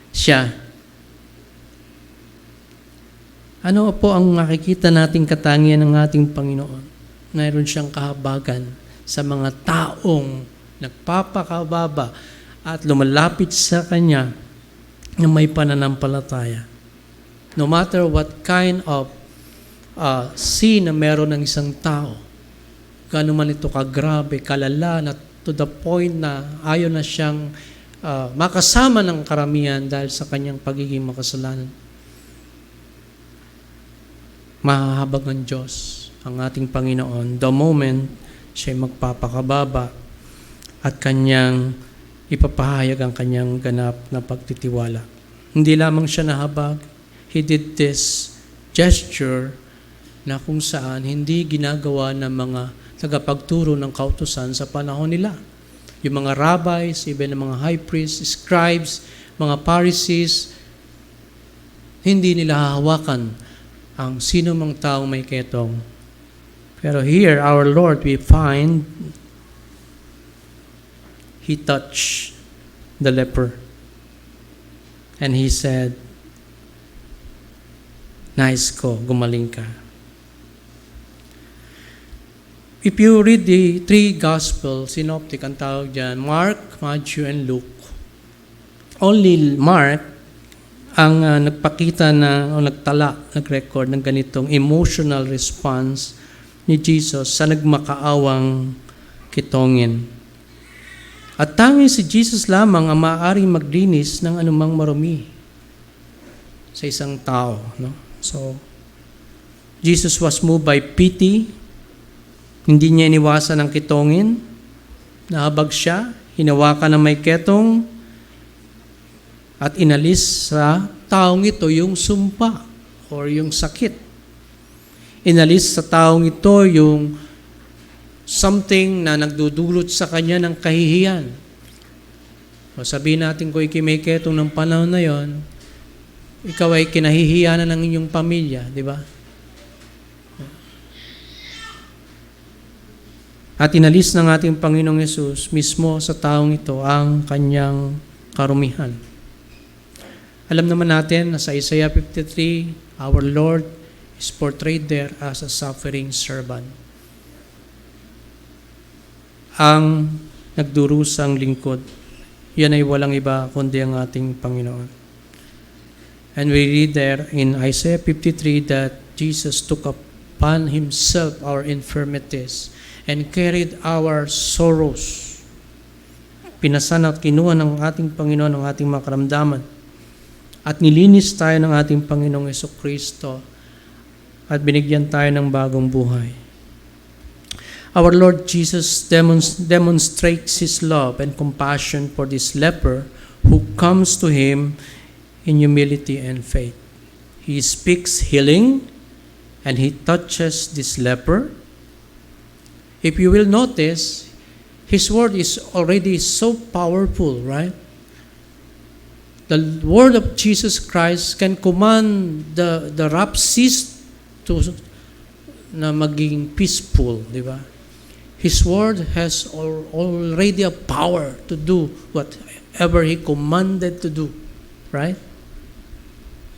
siya. Ano po ang makikita nating katangian ng ating Panginoon? Mayroon siyang kahabagan sa mga taong nagpapakababa at lumalapit sa Kanya na may pananampalataya. No matter what kind of sin na meron ng isang tao, gaano man ito kagrabe, kalala, na to the point na ayaw na siyang makasama ng karamihan dahil sa kanyang pagiging makasalanan. Mahahabag ng Diyos ang ating Panginoon the moment siya magpapakababa at kanyang ipapahayag ang kanyang ganap na pagtitiwala. Hindi lamang siya nahabag, He did this gesture na kung saan hindi ginagawa ng mga tagapagturo ng kautusan sa panahon nila. Yung mga rabbis, even ng mga high priests, scribes, mga Pharisees, hindi nila hahawakan ang sino mang taong may ketong. Pero here, our Lord, we find He touched the leper. And He said, "Nais ko, gumaling ka." If you read the three Gospels, synoptic ang tawag dyan, Mark, Matthew, and Luke, only Mark ang nagpakita o nag-record ng ganitong emotional response ni Jesus sa nagmakaawang kitongin. At tanging si Jesus lamang ang maaaring maglinis ng anumang marumi sa isang tao. No? So, Jesus was moved by pity. Hindi niya iniwasan ang kitongin. Nahabag siya, hinawakan ng may ketong, at inalis sa taong ito yung sumpa or yung sakit. Inalis sa taong ito yung something na nagdudulot sa kanya ng kahihiyan. O sabihin natin kung may ketong ng panahon na yon, ikaw ay kinahihiyanan ng inyong pamilya, di ba? At inalis ng ating Panginoong Yesus mismo sa taong ito ang kanyang karumihan. Alam naman natin na sa Isaiah 53, our Lord is portrayed there as a suffering servant. Ang nagdurusang lingkod, yan ay walang iba kundi ang ating Panginoon. And we read there in Isaiah 53 that Jesus took upon Himself our infirmities and carried our sorrows. Pinasan at kinuha ng ating Panginoon ang ating mga karamdaman. At nilinis tayo ng ating Panginoong Jesucristo at binigyan tayo ng bagong buhay. Our Lord Jesus demonstrates His love and compassion for this leper who comes to Him in humility and faith. He speaks healing and He touches this leper. If you will notice, His word is already so powerful, right? The word of Jesus Christ can command the rough seas na maging peaceful, di ba? His word has already a power to do whatever He commanded to do, right?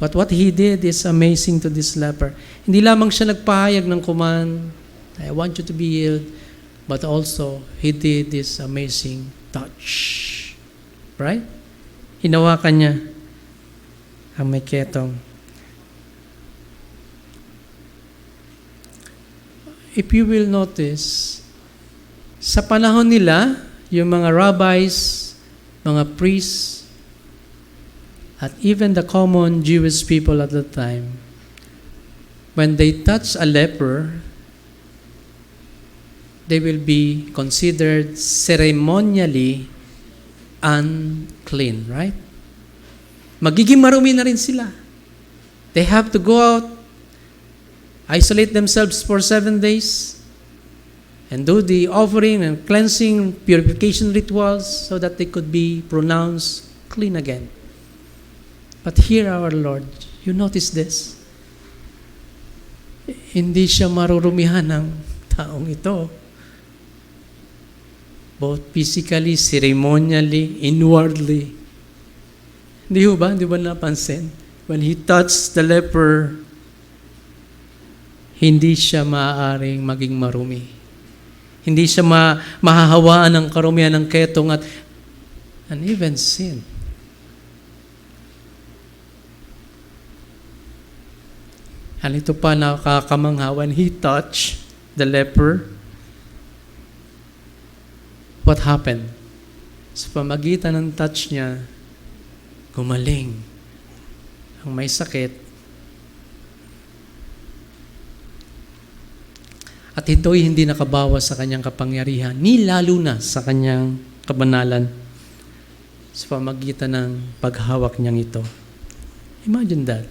But what He did is amazing to this leper. Hindi lamang siya nagpahayag ng command, I want you to be healed, but also He did this amazing touch. Right? Hinawakan niya ang may ketong. If you will notice, sa panahon nila, yung mga rabbis, mga priests, at even the common Jewish people at the time, when they touch a leper, they will be considered ceremonially unclean, right? Magiging marumi na rin sila. They have to go out, isolate themselves for 7 days, and do the offering and cleansing, purification rituals so that they could be pronounced clean again. But here, our Lord, you notice this. Hindi siya marurumihan ng taong ito. Both physically, ceremonially, inwardly. Hindi ba napansin? When He touched the leper, hindi siya maaaring maging marumi. Hindi siya mahahawaan ng karumihan ng ketong at and even sin. And ito pa nakakamangha, when he touched the leper, what happened? Sa pamagitan ng touch niya, gumaling ang may sakit. At ito'y hindi nakabawas sa kanyang kapangyarihan, ni lalo na sa kanyang kabanalan sa pamagitan ng paghawak niyang ito. Imagine that.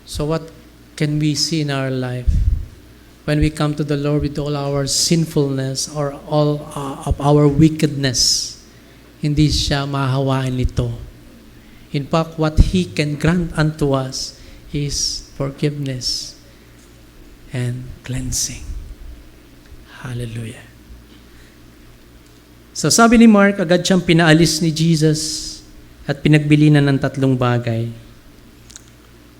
So what can we see in our life when we come to the Lord with all our sinfulness or all of our wickedness? Hindi siya mahahawain nito. In fact, what He can grant unto us is forgiveness and cleansing. Hallelujah. So sabi ni Mark, agad siyang pinaalis ni Jesus at pinagbilinan ng 3 bagay.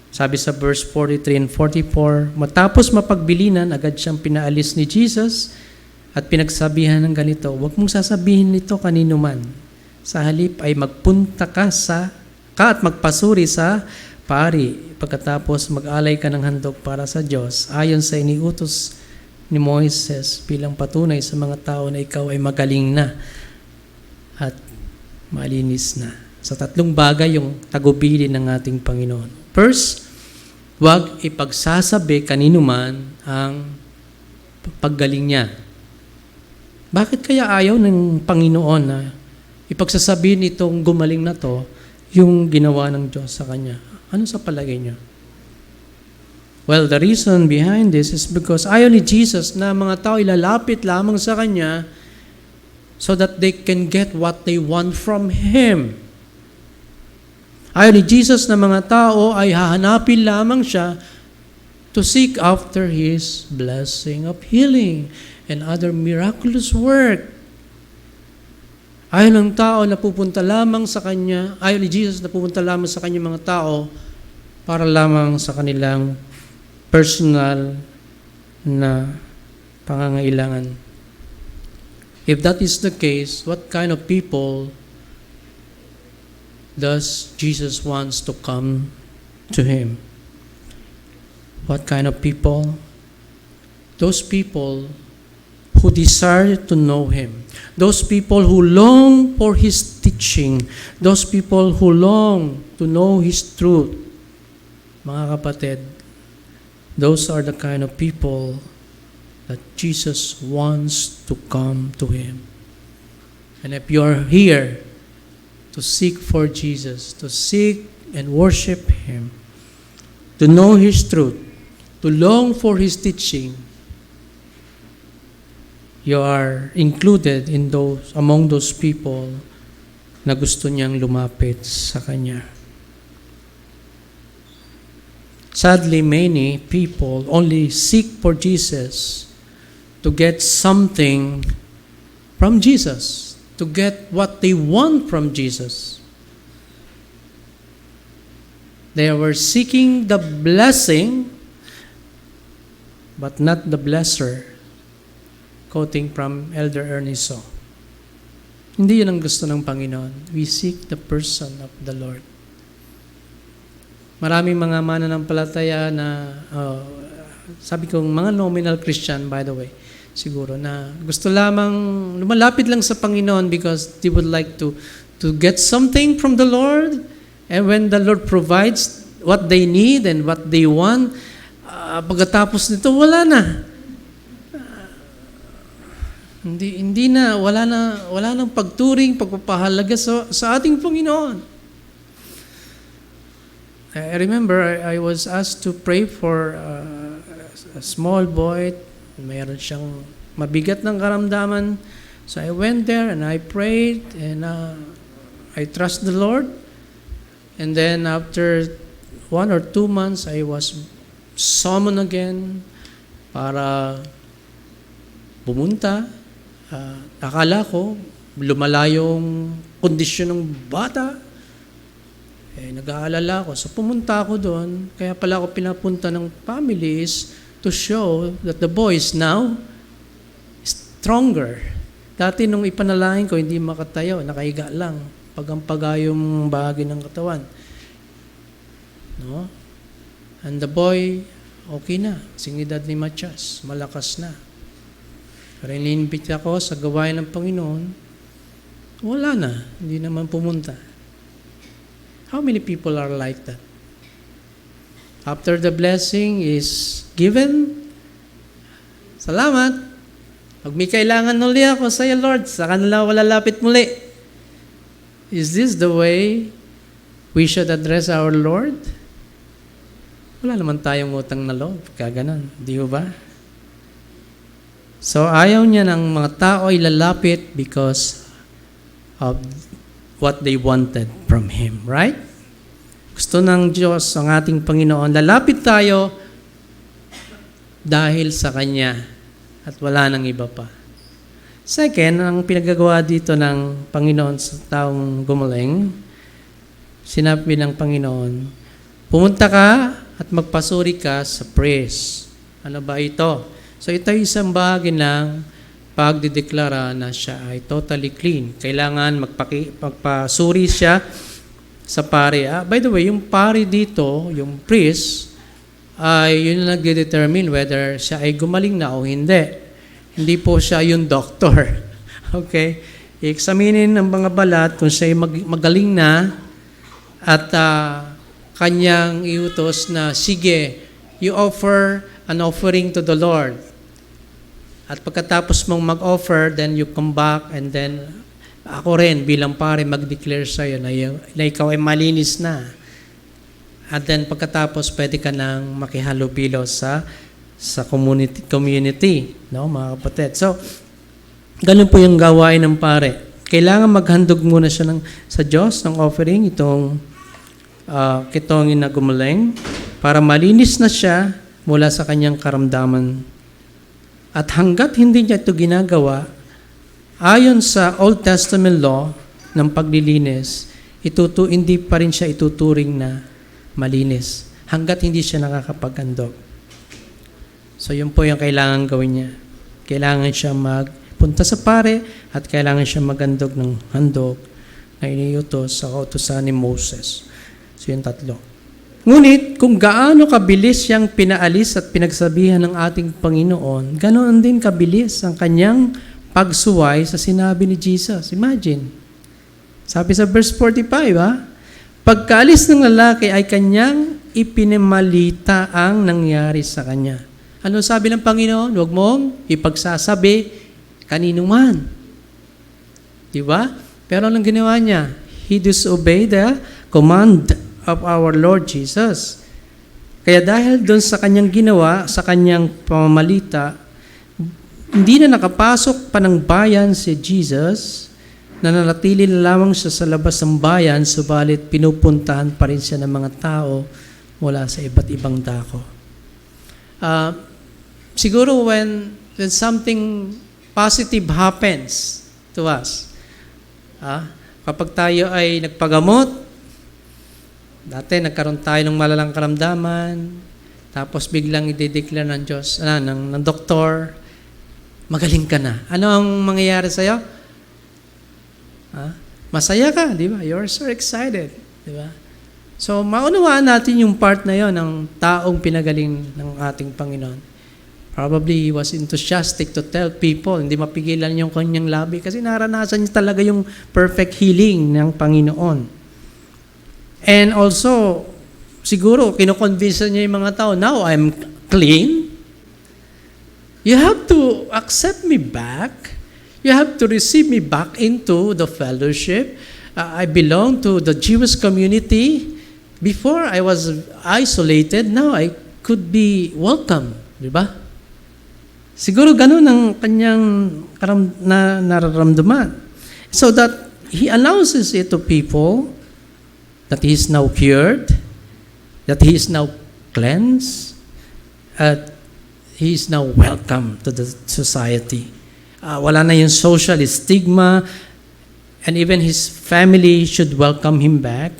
Sabi sa verse 43 and 44, matapos mapagbilinan, agad siyang pinaalis ni Jesus at pinagsabihan ng ganito, huwag mong sasabihin nito kanino man. Sa halip ay magpunta ka at magpasuri sa pari. Pagkatapos mag-alay ka ng handog para sa Diyos, ayon sa iniutos ni Moises bilang patunay sa mga tao na ikaw ay magaling na at malinis na. Sa 3 bagay yung tagubilin ng ating Panginoon. First, huwag ipagsasabi kanino man ang paggaling niya. Bakit kaya ayaw ng Panginoon na ipagsasabihin itong gumaling na to yung ginawa ng Diyos sa kanya? Ano sa palagay niyo? Well, the reason behind this is because ayaw ni Jesus na mga tao ilalapit lamang sa Kanya so that they can get what they want from Him. Ayaw ni Jesus na mga tao ay hahanapin lamang siya to seek after His blessing of healing and other miraculous work. Ayaw ng tao na pupunta lamang sa Kanya, ayaw ni Jesus na pupunta lamang sa Kanya mga tao para lamang sa kanilang personal na pangangailangan. If that is the case, what kind of people does Jesus wants to come to Him? What kind of people? Those people who desire to know Him. Those people who long for His teaching. Those people who long to know His truth. Mga kapatid, those are the kind of people that Jesus wants to come to Him. And if you are here to seek for Jesus, to seek and worship Him, to know His truth, to long for His teaching, you are included in among those people na gusto niyang lumapit sa Kanya. Sadly, many people only seek for Jesus to get something from Jesus, to get what they want from Jesus. They were seeking the blessing, but not the blesser. Quoting from Elder Ernesto. Hindi yun ang gusto ng Panginoon. We seek the person of the Lord. Maraming mga mananampalataya na, sabi kong mga nominal Christian, by the way, siguro, na gusto lamang, lumalapit lang sa Panginoon because they would like to get something from the Lord. And when the Lord provides what they need and what they want, pagkatapos nito, wala na. Hindi na, wala nang pagturing, pagpapahalaga sa ating Panginoon. I remember I was asked to pray for a small boy. Mayroon siyang mabigat ng karamdaman. So I went there and I prayed and I trust the Lord. And then after 1 or 2 months, I was summoned again para pumunta. Akala ko lumala yung kondisyon ng bata. Nag-aalala ako. So pumunta ako doon. Kaya pala ako pinapunta ng families to show that the boy is now stronger. Dati nung ipanalangin ko, hindi makatayo, nakahiga lang. Pagampaga yung bahagi ng katawan. No? And the boy, okay na. Singidad ni Matias, malakas na. Pero ininbit ako sa gawain ng Panginoon, wala na. Hindi naman pumunta. How many people are like that? After the blessing is given, salamat. Pag may kailangan uli ako sa iyo, Lord, sa kanila wala lapit muli. Is this the way we should address our Lord? Wala naman tayong utang na loob. Kaganon. Di ba? So, ayaw niya ng mga tao ay lalapit because of what they wanted from Him. Right? Gusto ng Diyos, ang ating Panginoon, lalapit tayo dahil sa Kanya. At wala nang iba pa. Second, ang pinagagawa dito ng Panginoon sa taong gumaling, sinabi ng Panginoon, pumunta ka at magpasuri ka sa praise. Ano ba ito? So ito ay isang bahagi ng pagdideklara na siya ay totally clean. Kailangan magpasuri siya sa pari. By the way, yung pari dito, yung priest, ay yun na nagde-determine whether siya ay gumaling na o hindi. Hindi po siya yung doctor. Okay? I-examinin ang mga balat kung siya ay magaling na at kanyang iutos na, sige, you offer an offering to the Lord. At pagkatapos mong mag-offer, then you come back and then ako rin bilang pare mag-declare sa'yo na ikaw ay malinis na. At then pagkatapos pwede ka nang makihalubilo sa community, no, mga kapatid. So, ganun po yung gawain ng pare. Kailangan maghandog muna siya sa Diyos ng offering itong kitongin na gumaling para malinis na siya mula sa kanyang karamdaman. At hanggat hindi niya ito ginagawa, ayon sa Old Testament law ng paglilinis, hindi pa rin siya ituturing na malinis hanggat hindi siya nakakapaghandog. So yun po yung kailangan gawin niya. Kailangan siya magpunta sa pare at kailangan siya maghandog ng handog na iniutos sa kautusan ni Moses. So yung tatlo. Ngunit kung gaano kabilis siyang pinaalis at pinagsabihan ng ating Panginoon, ganoon din kabilis ang kanyang pagsuway sa sinabi ni Jesus. Imagine. Sabi sa verse 45, pagkaalis ng lalaki ay kanyang ipinamalita ang nangyari sa kanya. Ano sabi ng Panginoon? Huwag mong ipagsasabi kanino man. Di ba? Pero anong ginawa niya? He disobeyed the command of our Lord Jesus. Kaya dahil doon sa kanyang ginawa, sa kanyang pamamalita, hindi na nakapasok pa ng bayan si Jesus, nananatili na lamang siya sa labas ng bayan, subalit pinupuntahan pa rin siya ng mga tao mula sa iba't ibang dako. Siguro when something positive happens to us, kapag tayo ay nagpagamot, dati nagkaroon tayo ng malalang karamdaman, tapos biglang i-declare ng Diyos, ng doktor, magaling ka na. Ano ang mangyayari sa'yo? Masaya ka, di ba? You're so excited, di ba? So, maunawaan natin yung part na yon ng taong pinagaling ng ating Panginoon. Probably he was enthusiastic to tell people, hindi mapigilan yung kanyang labi kasi naranasan niya talaga yung perfect healing ng Panginoon. And also, siguro, kinukonvince niya yung mga tao, now I'm clean. You have to accept me back. You have to receive me back into the fellowship. I belong to the Jewish community. Before I was isolated, now I could be welcome. Di ba? Siguro ganun ang kanyang nararamdaman. So that he announces it to people that he is now cured, that he is now cleansed, at he is now welcome to the society. Wala na yung social stigma, and even his family should welcome him back.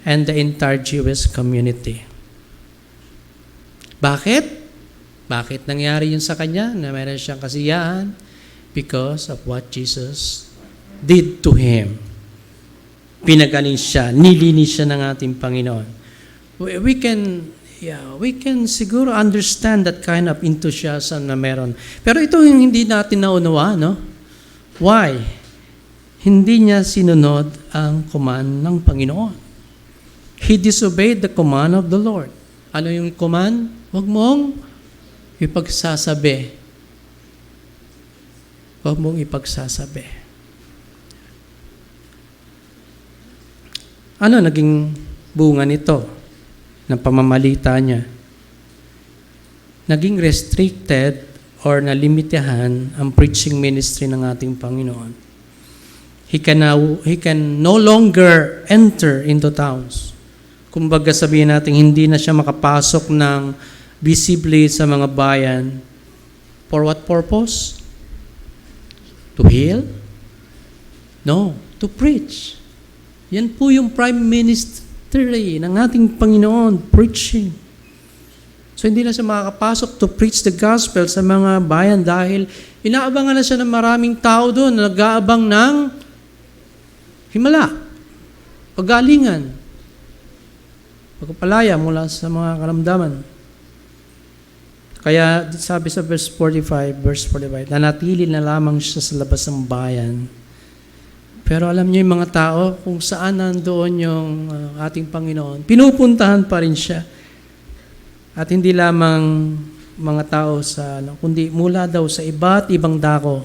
and the entire Jewish community. Bakit? Bakit nangyari yun sa kanya na meron siyang kasiyahan? Because of what Jesus did to him. Pinagaling siya, nilinis siya ng ating Panginoon. We can siguro understand that kind of enthusiasm na meron. Pero ito yung hindi natin naunawa, no? Why? Hindi niya sinunod ang command ng Panginoon. He disobeyed the command of the Lord. Ano yung command? Huwag mong ipagsasabi. Huwag mong ipagsasabi. Ano naging bunga nito ng pamamalita niya? Naging restricted or nalimitahan ang preaching ministry ng ating Panginoon. He can no longer enter into towns. Kumbaga sabihin natin, hindi na siya makapasok ng visibly sa mga bayan. For what purpose? To heal? No, to preach. Yan po yung prime ministry ng ating Panginoon, preaching. So hindi na siya makakapasok to preach the gospel sa mga bayan dahil inaabangan na siya ng maraming tao doon na nag-aabang ng himala, pagalingan, pagpapalaya mula sa mga karamdaman. Kaya sabi sa verse 45, nanatili na lamang siya sa labas ng bayan. Pero alam niyo yung mga tao, kung saan nandoon yung ating Panginoon, pinupuntahan pa rin siya. At hindi lamang mga tao kundi mula daw sa iba't ibang dako.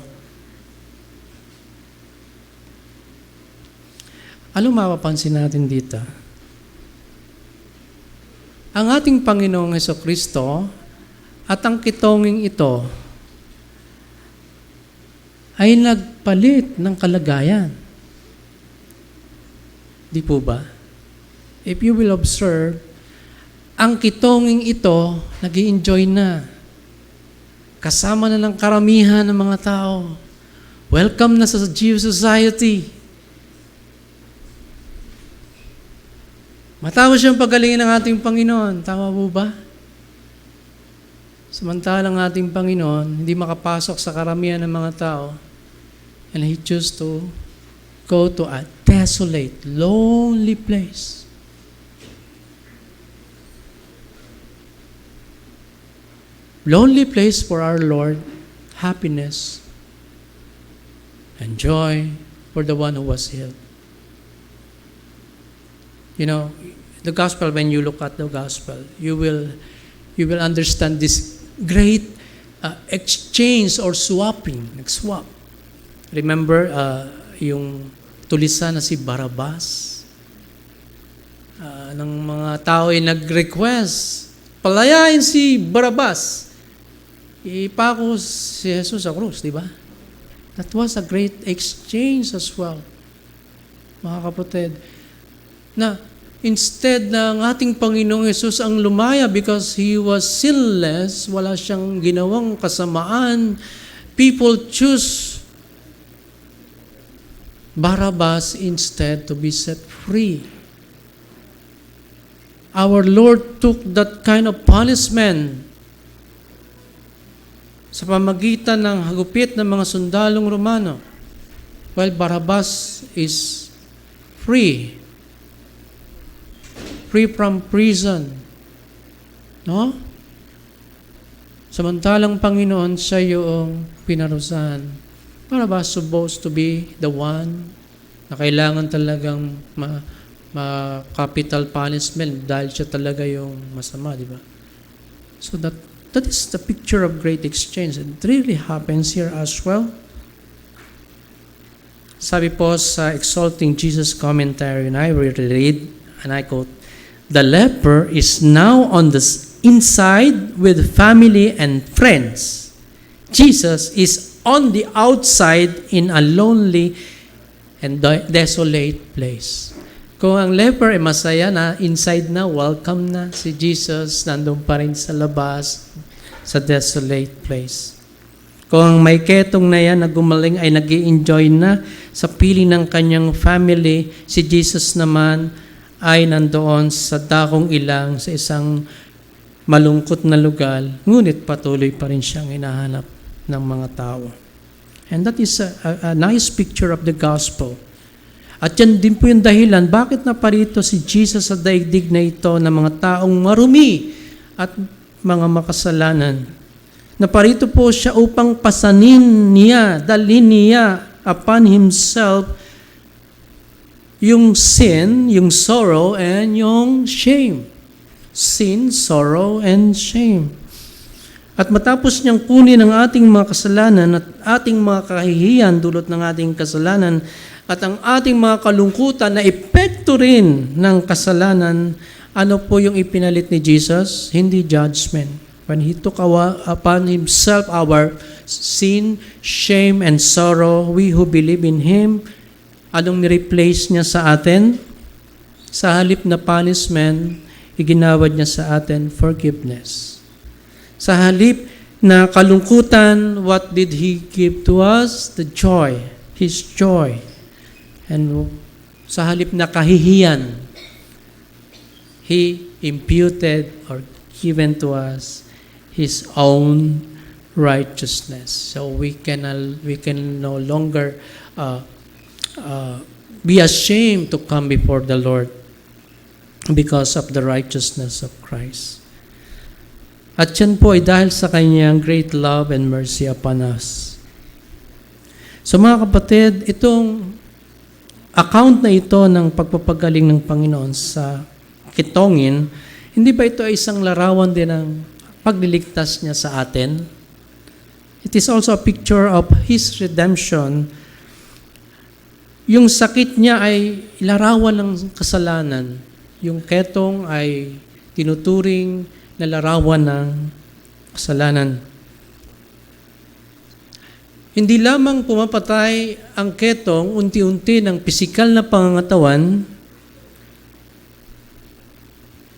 Ano mapapansin natin dito? Ang ating Panginoong Hesukristo at ang kitonging ito ay nagpalit ng kalagayan. Di po ba? If you will observe, ang kitonging ito nag-i-enjoy na. Kasama na ng karamihan ng mga tao. Welcome na sa Jew society. Matapos siyang pagalingin ng ating Panginoon. Tama po ba? Samantalang ating Panginoon, hindi makapasok sa karamihan ng mga tao. And He chose to go to a desolate, lonely place. Lonely place for our Lord, happiness and joy for the one who was healed. You know, the gospel, when you look at the gospel, you will understand this great exchange or swapping, nag-swap. Remember yung tulisan na si Barabas? Ng mga tao ay nag-request, palayain si Barabas. Ipako si Jesus sa krus, di ba? That was a great exchange as well, mga kapatid. Na instead ng ating Panginoong Yesus ang lumaya because He was sinless, wala siyang ginawang kasamaan, people choose Barabbas instead to be set free. Our Lord took that kind of punishment sa pamagitan ng hagupit ng mga sundalong Romano, while Barabbas is free from prison. No? Samantalang Panginoon siya yung pinarusahan. Barabbas supposed to be the one na kailangan talagang capital punishment dahil siya talaga yung masama, di ba? So that is the picture of great exchange. It really happens here as well. Sabi po sa Exalting Jesus commentary, and I will read, and I quote, "The leper is now on the inside with family and friends. Jesus is on the outside in a lonely and desolate place." Kung ang leper ay masaya na, inside na, welcome na, si Jesus nandun pa rin sa labas, sa desolate place. Kung ang may ketong na yan na gumaling ay nag-i-enjoy na sa piling ng kanyang family, si Jesus naman ay nandoon sa dakong ilang sa isang malungkot na lugar, ngunit patuloy pa rin siyang hinahanap ng mga tao. And that is a nice picture of the gospel. At yan din po yung dahilan, bakit naparito si Jesus sa daigdig na ito ng mga taong marumi at mga makasalanan. Naparito po siya upang pasanin niya, dalhin niya upon himself yung sin, yung sorrow, and yung shame. Sin, sorrow, and shame. At matapos niyang kunin ang ating mga kasalanan at ating mga kahihiyan dulot ng ating kasalanan at ang ating mga kalungkutan na epekto rin ng kasalanan, ano po yung ipinalit ni Jesus? Hindi judgment. When He took upon Himself our sin, shame, and sorrow, we who believe in Him, anong ni-replace niya sa atin? Sa halip na punishment, iginawad niya sa atin forgiveness. Sa halip na kalungkutan, what did He give to us? The joy, His joy. And sa halip na kahihiyan, He imputed or given to us His own righteousness. So we can no longer be ashamed to come before the Lord because of the righteousness of Christ. At yan po ay dahil sa kanyang great love and mercy upon us. So mga kapatid, itong account na ito ng pagpapagaling ng Panginoon sa kitongin, hindi ba ito ay isang larawan din ng pagliligtas niya sa atin? It is also a picture of His redemption. Yung sakit niya ay larawan ng kasalanan. Yung ketong ay tinuturing na larawan ng kasalanan. Hindi lamang pumapatay ang ketong unti-unti ng pisikal na pangangatawan,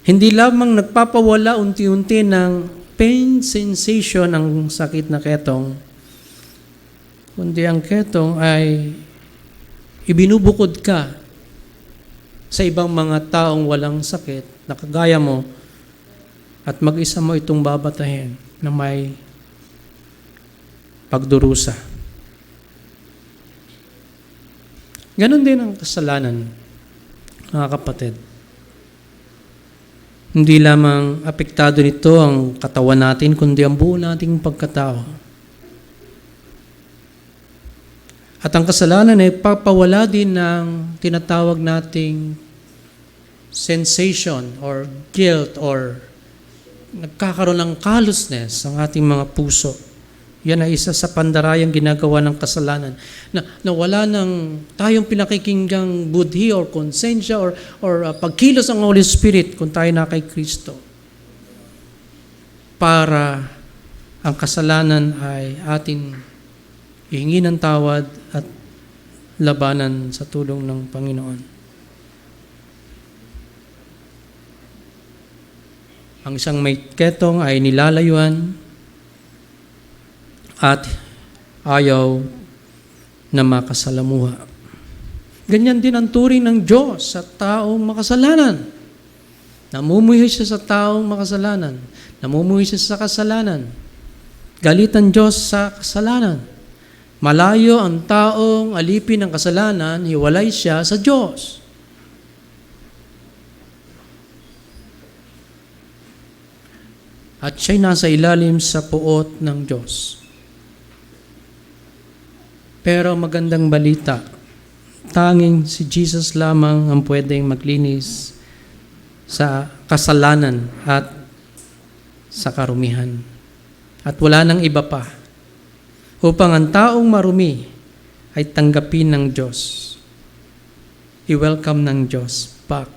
hindi lamang nagpapawala unti-unti ng pain sensation ang sakit na ketong, kundi ang ketong ay ibinubukod ka sa ibang mga taong walang sakit na kagaya mo at mag-isa mo itong babatahin na may pagdurusa. Ganon din ang kasalanan, mga kapatid. Hindi lamang apektado nito ang katawan natin, kundi ang buo nating pagkatao. At ang kasalanan ay papawala din ng tinatawag nating sensation or guilt or nagkakaroon ng callousness ang ating mga puso. Yan ay isa sa pandarayang ginagawa ng kasalanan. Na wala nang tayong pinakikinggang budhi or konsensya or pagkilos ng Holy Spirit kung tayo na kay Kristo. Para ang kasalanan ay ating ihingi ng tawad at labanan sa tulong ng Panginoon. Ang isang may ketong ay nilalayuan at ayaw na makasalamuha. Ganyan din ang turing ng Diyos sa taong makasalanan. Namumuhay siya sa taong makasalanan. Namumuhay siya sa kasalanan. Galit ang Diyos sa kasalanan. Malayo ang taong alipin ng kasalanan, hiwalay siya sa Diyos. At siya'y nasa ilalim sa puot ng Diyos. Pero magandang balita, tanging si Jesus lamang ang pwedeng maglinis sa kasalanan at sa karumihan. At wala nang iba pa upang ang taong marumi ay tanggapin ng Diyos. I-welcome ng Diyos back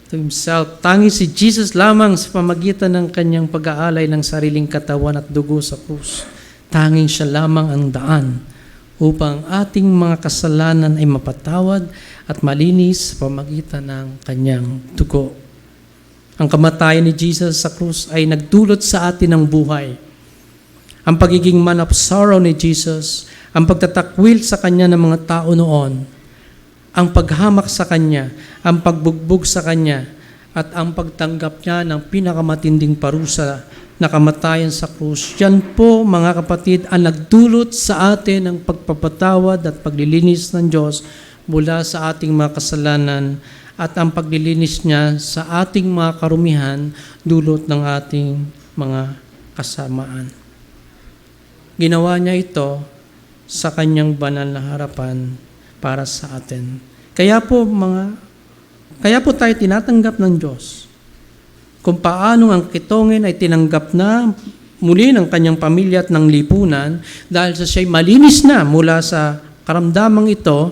to Himself. Tanging si Jesus lamang sa pamagitan ng kanyang pag-aalay ng sariling katawan at dugo sa krus. Tanging siya lamang ang daan upang ating mga kasalanan ay mapatawad at malinis sa pamagitan ng kanyang dugo. Ang kamatayan ni Jesus sa krus ay nagdulot sa atin ng buhay. Ang pagiging man of sorrow ni Jesus, ang pagtatakwil sa kanya ng mga tao noon, ang paghamak sa Kanya, ang pagbugbog sa Kanya, at ang pagtanggap niya ng pinakamatinding parusa na kamatayan sa krus. Yan po, mga kapatid, ang nagdulot sa atin ng pagpapatawad at paglilinis ng Diyos mula sa ating mga kasalanan, at ang paglilinis niya sa ating mga karumihan dulot ng ating mga kasamaan. Ginawa niya ito sa kanyang banal na harapan para sa atin. Kaya po tayo tinatanggap ng Diyos. Kung paano ang kitongin ay tinanggap na muli ng kanyang pamilya at ng lipunan dahil sa siya'y malinis na mula sa karamdamang ito,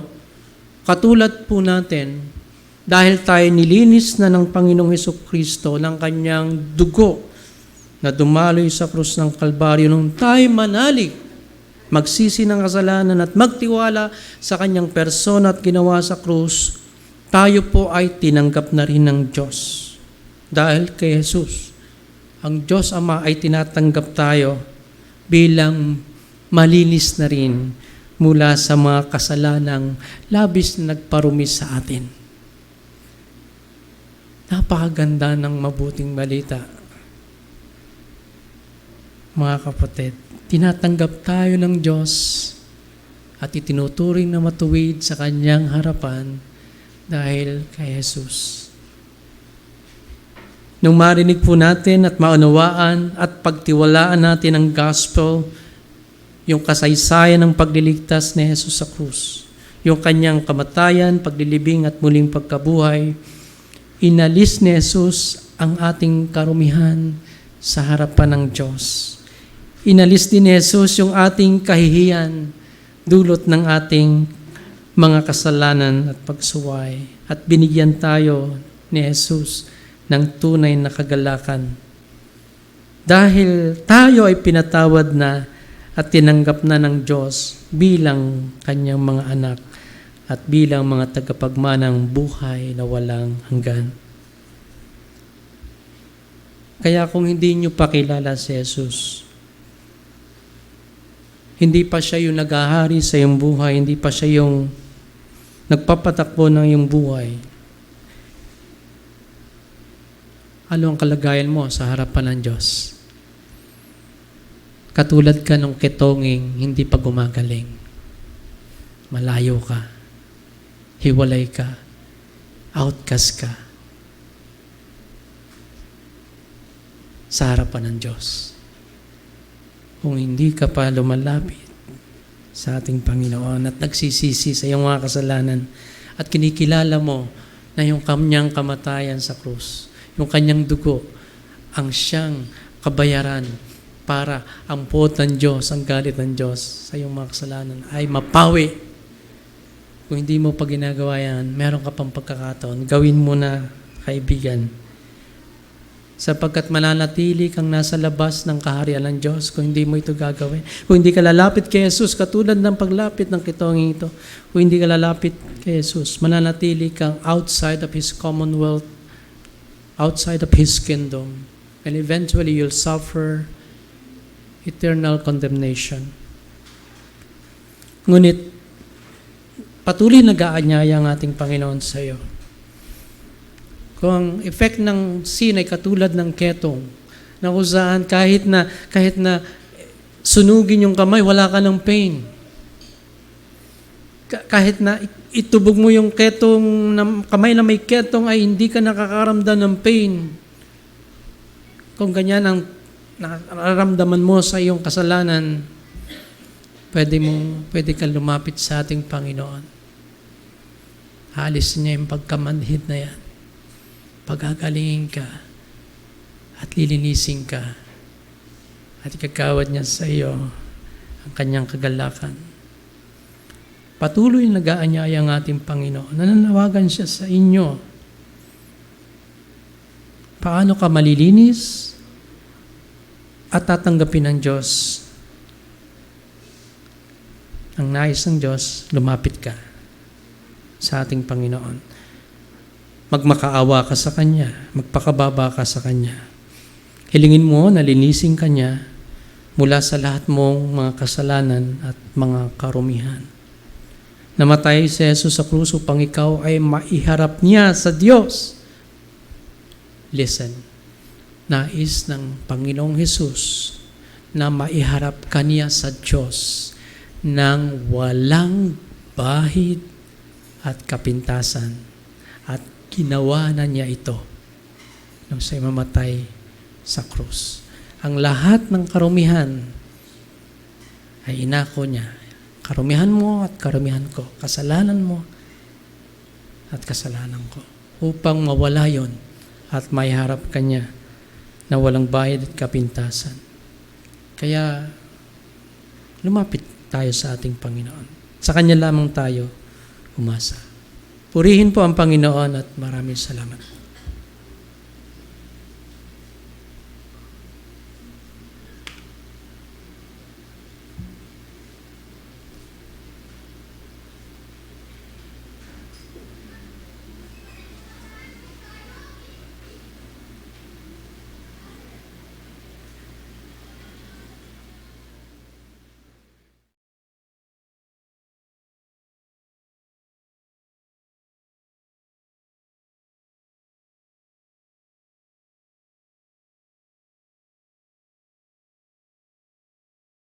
katulad po natin, dahil tayo nilinis na ng Panginoong Hesukristo ng kanyang dugo na dumaloy sa krus ng Kalbaryo nung tayo manalig, magsisi ng kasalanan at magtiwala sa kanyang persona at ginawa sa krus, tayo po ay tinanggap na rin ng Diyos. Dahil kay Jesus, ang Diyos Ama ay tinatanggap tayo bilang malinis na rin mula sa mga kasalanang labis na nagparumi sa atin. Napakaganda ng mabuting balita. Mga kapatid, tinatanggap tayo ng Diyos at itinuturing na matuwid sa Kanyang harapan dahil kay Jesus. Nung marinig po natin at maunawaan at pagtiwalaan natin ang gospel, yung kasaysayan ng pagliligtas ni Jesus sa krus, yung Kanyang kamatayan, paglilibing at muling pagkabuhay, inalis ni Jesus ang ating karumihan sa harapan ng Diyos. Inalis din ni Jesus yung ating kahihiyan dulot ng ating mga kasalanan at pagsuway. At binigyan tayo ni Jesus ng tunay na kagalakan. Dahil tayo ay pinatawad na at tinanggap na ng Diyos bilang Kanyang mga anak at bilang mga tagapagmanang buhay na walang hanggan. Kaya kung hindi nyo pa kilala si Jesus, hindi pa siya yung naghahari sa iyong buhay, hindi pa siya yung nagpapatakbo ng iyong buhay, ano ang kalagayan mo sa harapan ng Diyos? Katulad ka ng kitonging hindi pa gumagaling. Malayo ka. Hiwalay ka, outcast ka sa harapan ng Diyos. Kung hindi ka pa lumalapit sa ating Panginoon at nagsisisi sa iyong mga kasalanan at kinikilala mo na yung Kanyang kamatayan sa krus, yung Kanyang dugo, ang siyang kabayaran para ang puot ng Diyos, ang galit ng Diyos sa iyong mga kasalanan ay mapawi. Kung hindi mo pa ginagawa yan, meron ka pang pagkakataon. Gawin mo na, kaibigan. Sapagkat mananatili kang nasa labas ng kaharian ng Diyos kung hindi mo ito gagawin. Kung hindi ka lalapit kay Jesus, katulad ng paglapit ng kitonging ito, kung hindi ka lalapit kay Jesus, mananatili kang outside of His commonwealth, outside of His kingdom, and eventually you'll suffer eternal condemnation. Ngunit, patuloy nag-aanyaya ang ating Panginoon sa iyo. Kung ang effect ng sin ay katulad ng ketong, na kung saan kahit na sunugin yung kamay, wala ka ng pain. Kahit na itubog mo yung ketong, kamay na may ketong ay hindi ka nakakaramdam ng pain. Kung ganyan ang nararamdaman mo sa iyong kasalanan, pwede kang lumapit sa ating Panginoon. Halis niya yung pagkamanhid na yan. Pagagalingin ka at lilinisin ka at ikagawad niya sa iyo ang kanyang kagalakan. Patuloy nag-aanyaya ang ating Panginoon. Nananawagan siya sa inyo. Paano ka malilinis at tatanggapin ng Diyos? Ang nais ng Diyos, lumapit ka sa ating Panginoon. Magmakaawa ka sa Kanya, magpakababa ka sa Kanya. Hilingin mo na linisin Kanya mula sa lahat mong mga kasalanan at mga karumihan. Namatay si Jesus sa krus upang ikaw ay maiharap niya sa Diyos. Listen, nais ng Panginoong Jesus na maiharap ka niya sa Diyos ng walang bahid at kapintasan. At ginawa na niya ito nung siya'y mamatay sa krus. Ang lahat ng karumihan ay inako niya. Karumihan mo at karumihan ko. Kasalanan mo at kasalanan ko. Upang mawala yon at may harap ka niya na walang bayad at kapintasan. Kaya lumapit tayo sa ating Panginoon. Sa Kanya lamang tayo umasa. Purihin po ang Panginoon at maraming salamat.